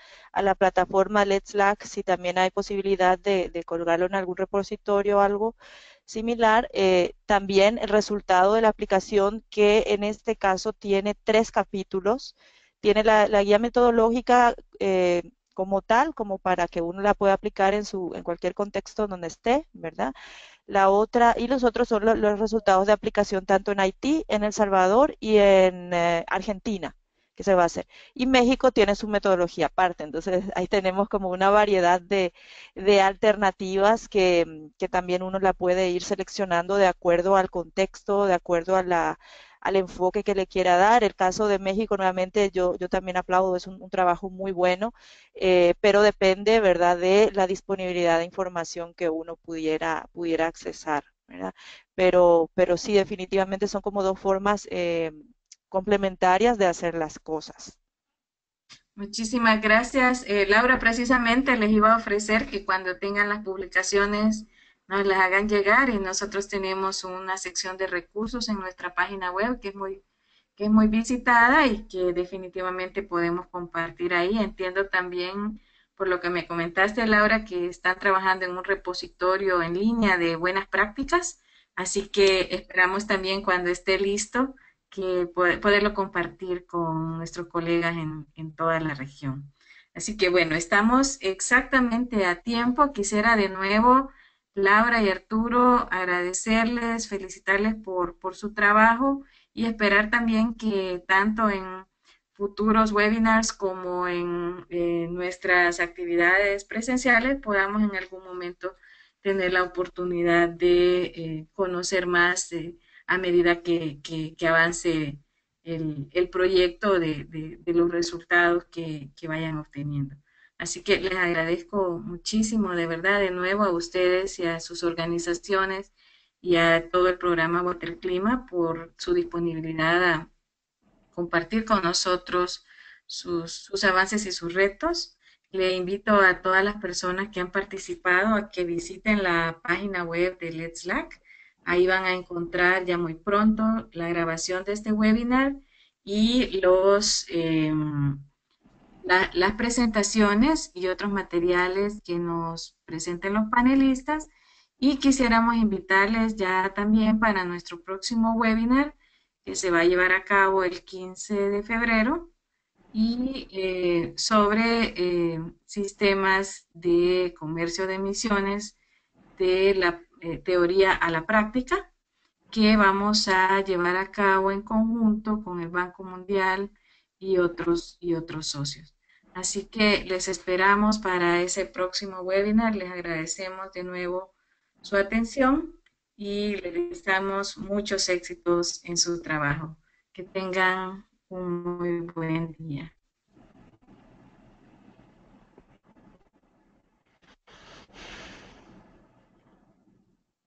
plataforma Let's Slack, si también hay posibilidad de colgarlo en algún repositorio o algo similar. También el resultado de la aplicación, que en este caso tiene 3 capítulos, tiene la guía metodológica como tal, como para que uno la pueda aplicar en cualquier contexto donde esté, ¿verdad? La otra, y los otros son los resultados de aplicación tanto en Haití, en El Salvador y en Argentina, que se va a hacer. Y México tiene su metodología aparte, entonces ahí tenemos como una variedad de alternativas que también uno la puede ir seleccionando de acuerdo al contexto, de acuerdo al enfoque que le quiera dar. El caso de México, nuevamente, yo también aplaudo, es un trabajo muy bueno, pero depende, ¿verdad?, de la disponibilidad de información que uno pudiera accesar, ¿verdad? Pero sí, definitivamente son como dos formas complementarias de hacer las cosas. Muchísimas gracias. Laura, precisamente les iba a ofrecer que cuando tengan las publicaciones nos las hagan llegar y nosotros tenemos una sección de recursos en nuestra página web que es muy visitada y que definitivamente podemos compartir ahí. Entiendo también, por lo que me comentaste, Laura, que están trabajando en un repositorio en línea de buenas prácticas, así que esperamos también cuando esté listo que poderlo compartir con nuestros colegas en toda la región. Así que bueno, estamos exactamente a tiempo. Quisiera de nuevo, Laura y Arturo, agradecerles, felicitarles por su trabajo y esperar también que tanto en futuros webinars como en nuestras actividades presenciales podamos en algún momento tener la oportunidad de conocer más a medida que avance el proyecto de los resultados que vayan obteniendo. Así que les agradezco muchísimo, de verdad, de nuevo a ustedes y a sus organizaciones y a todo el programa Waterclima por su disponibilidad a compartir con nosotros sus avances y sus retos. Le invito a todas las personas que han participado a que visiten la página web de Let's Lack. Ahí van a encontrar ya muy pronto la grabación de este webinar y las presentaciones y otros materiales que nos presenten los panelistas. Y quisiéramos invitarles ya también para nuestro próximo webinar que se va a llevar a cabo el 15 de febrero y sobre sistemas de comercio de emisiones de la teoría a la práctica que vamos a llevar a cabo en conjunto con el Banco Mundial y otros socios. Así que les esperamos para ese próximo webinar. Les agradecemos de nuevo su atención y les deseamos muchos éxitos en su trabajo. Que tengan un muy buen día.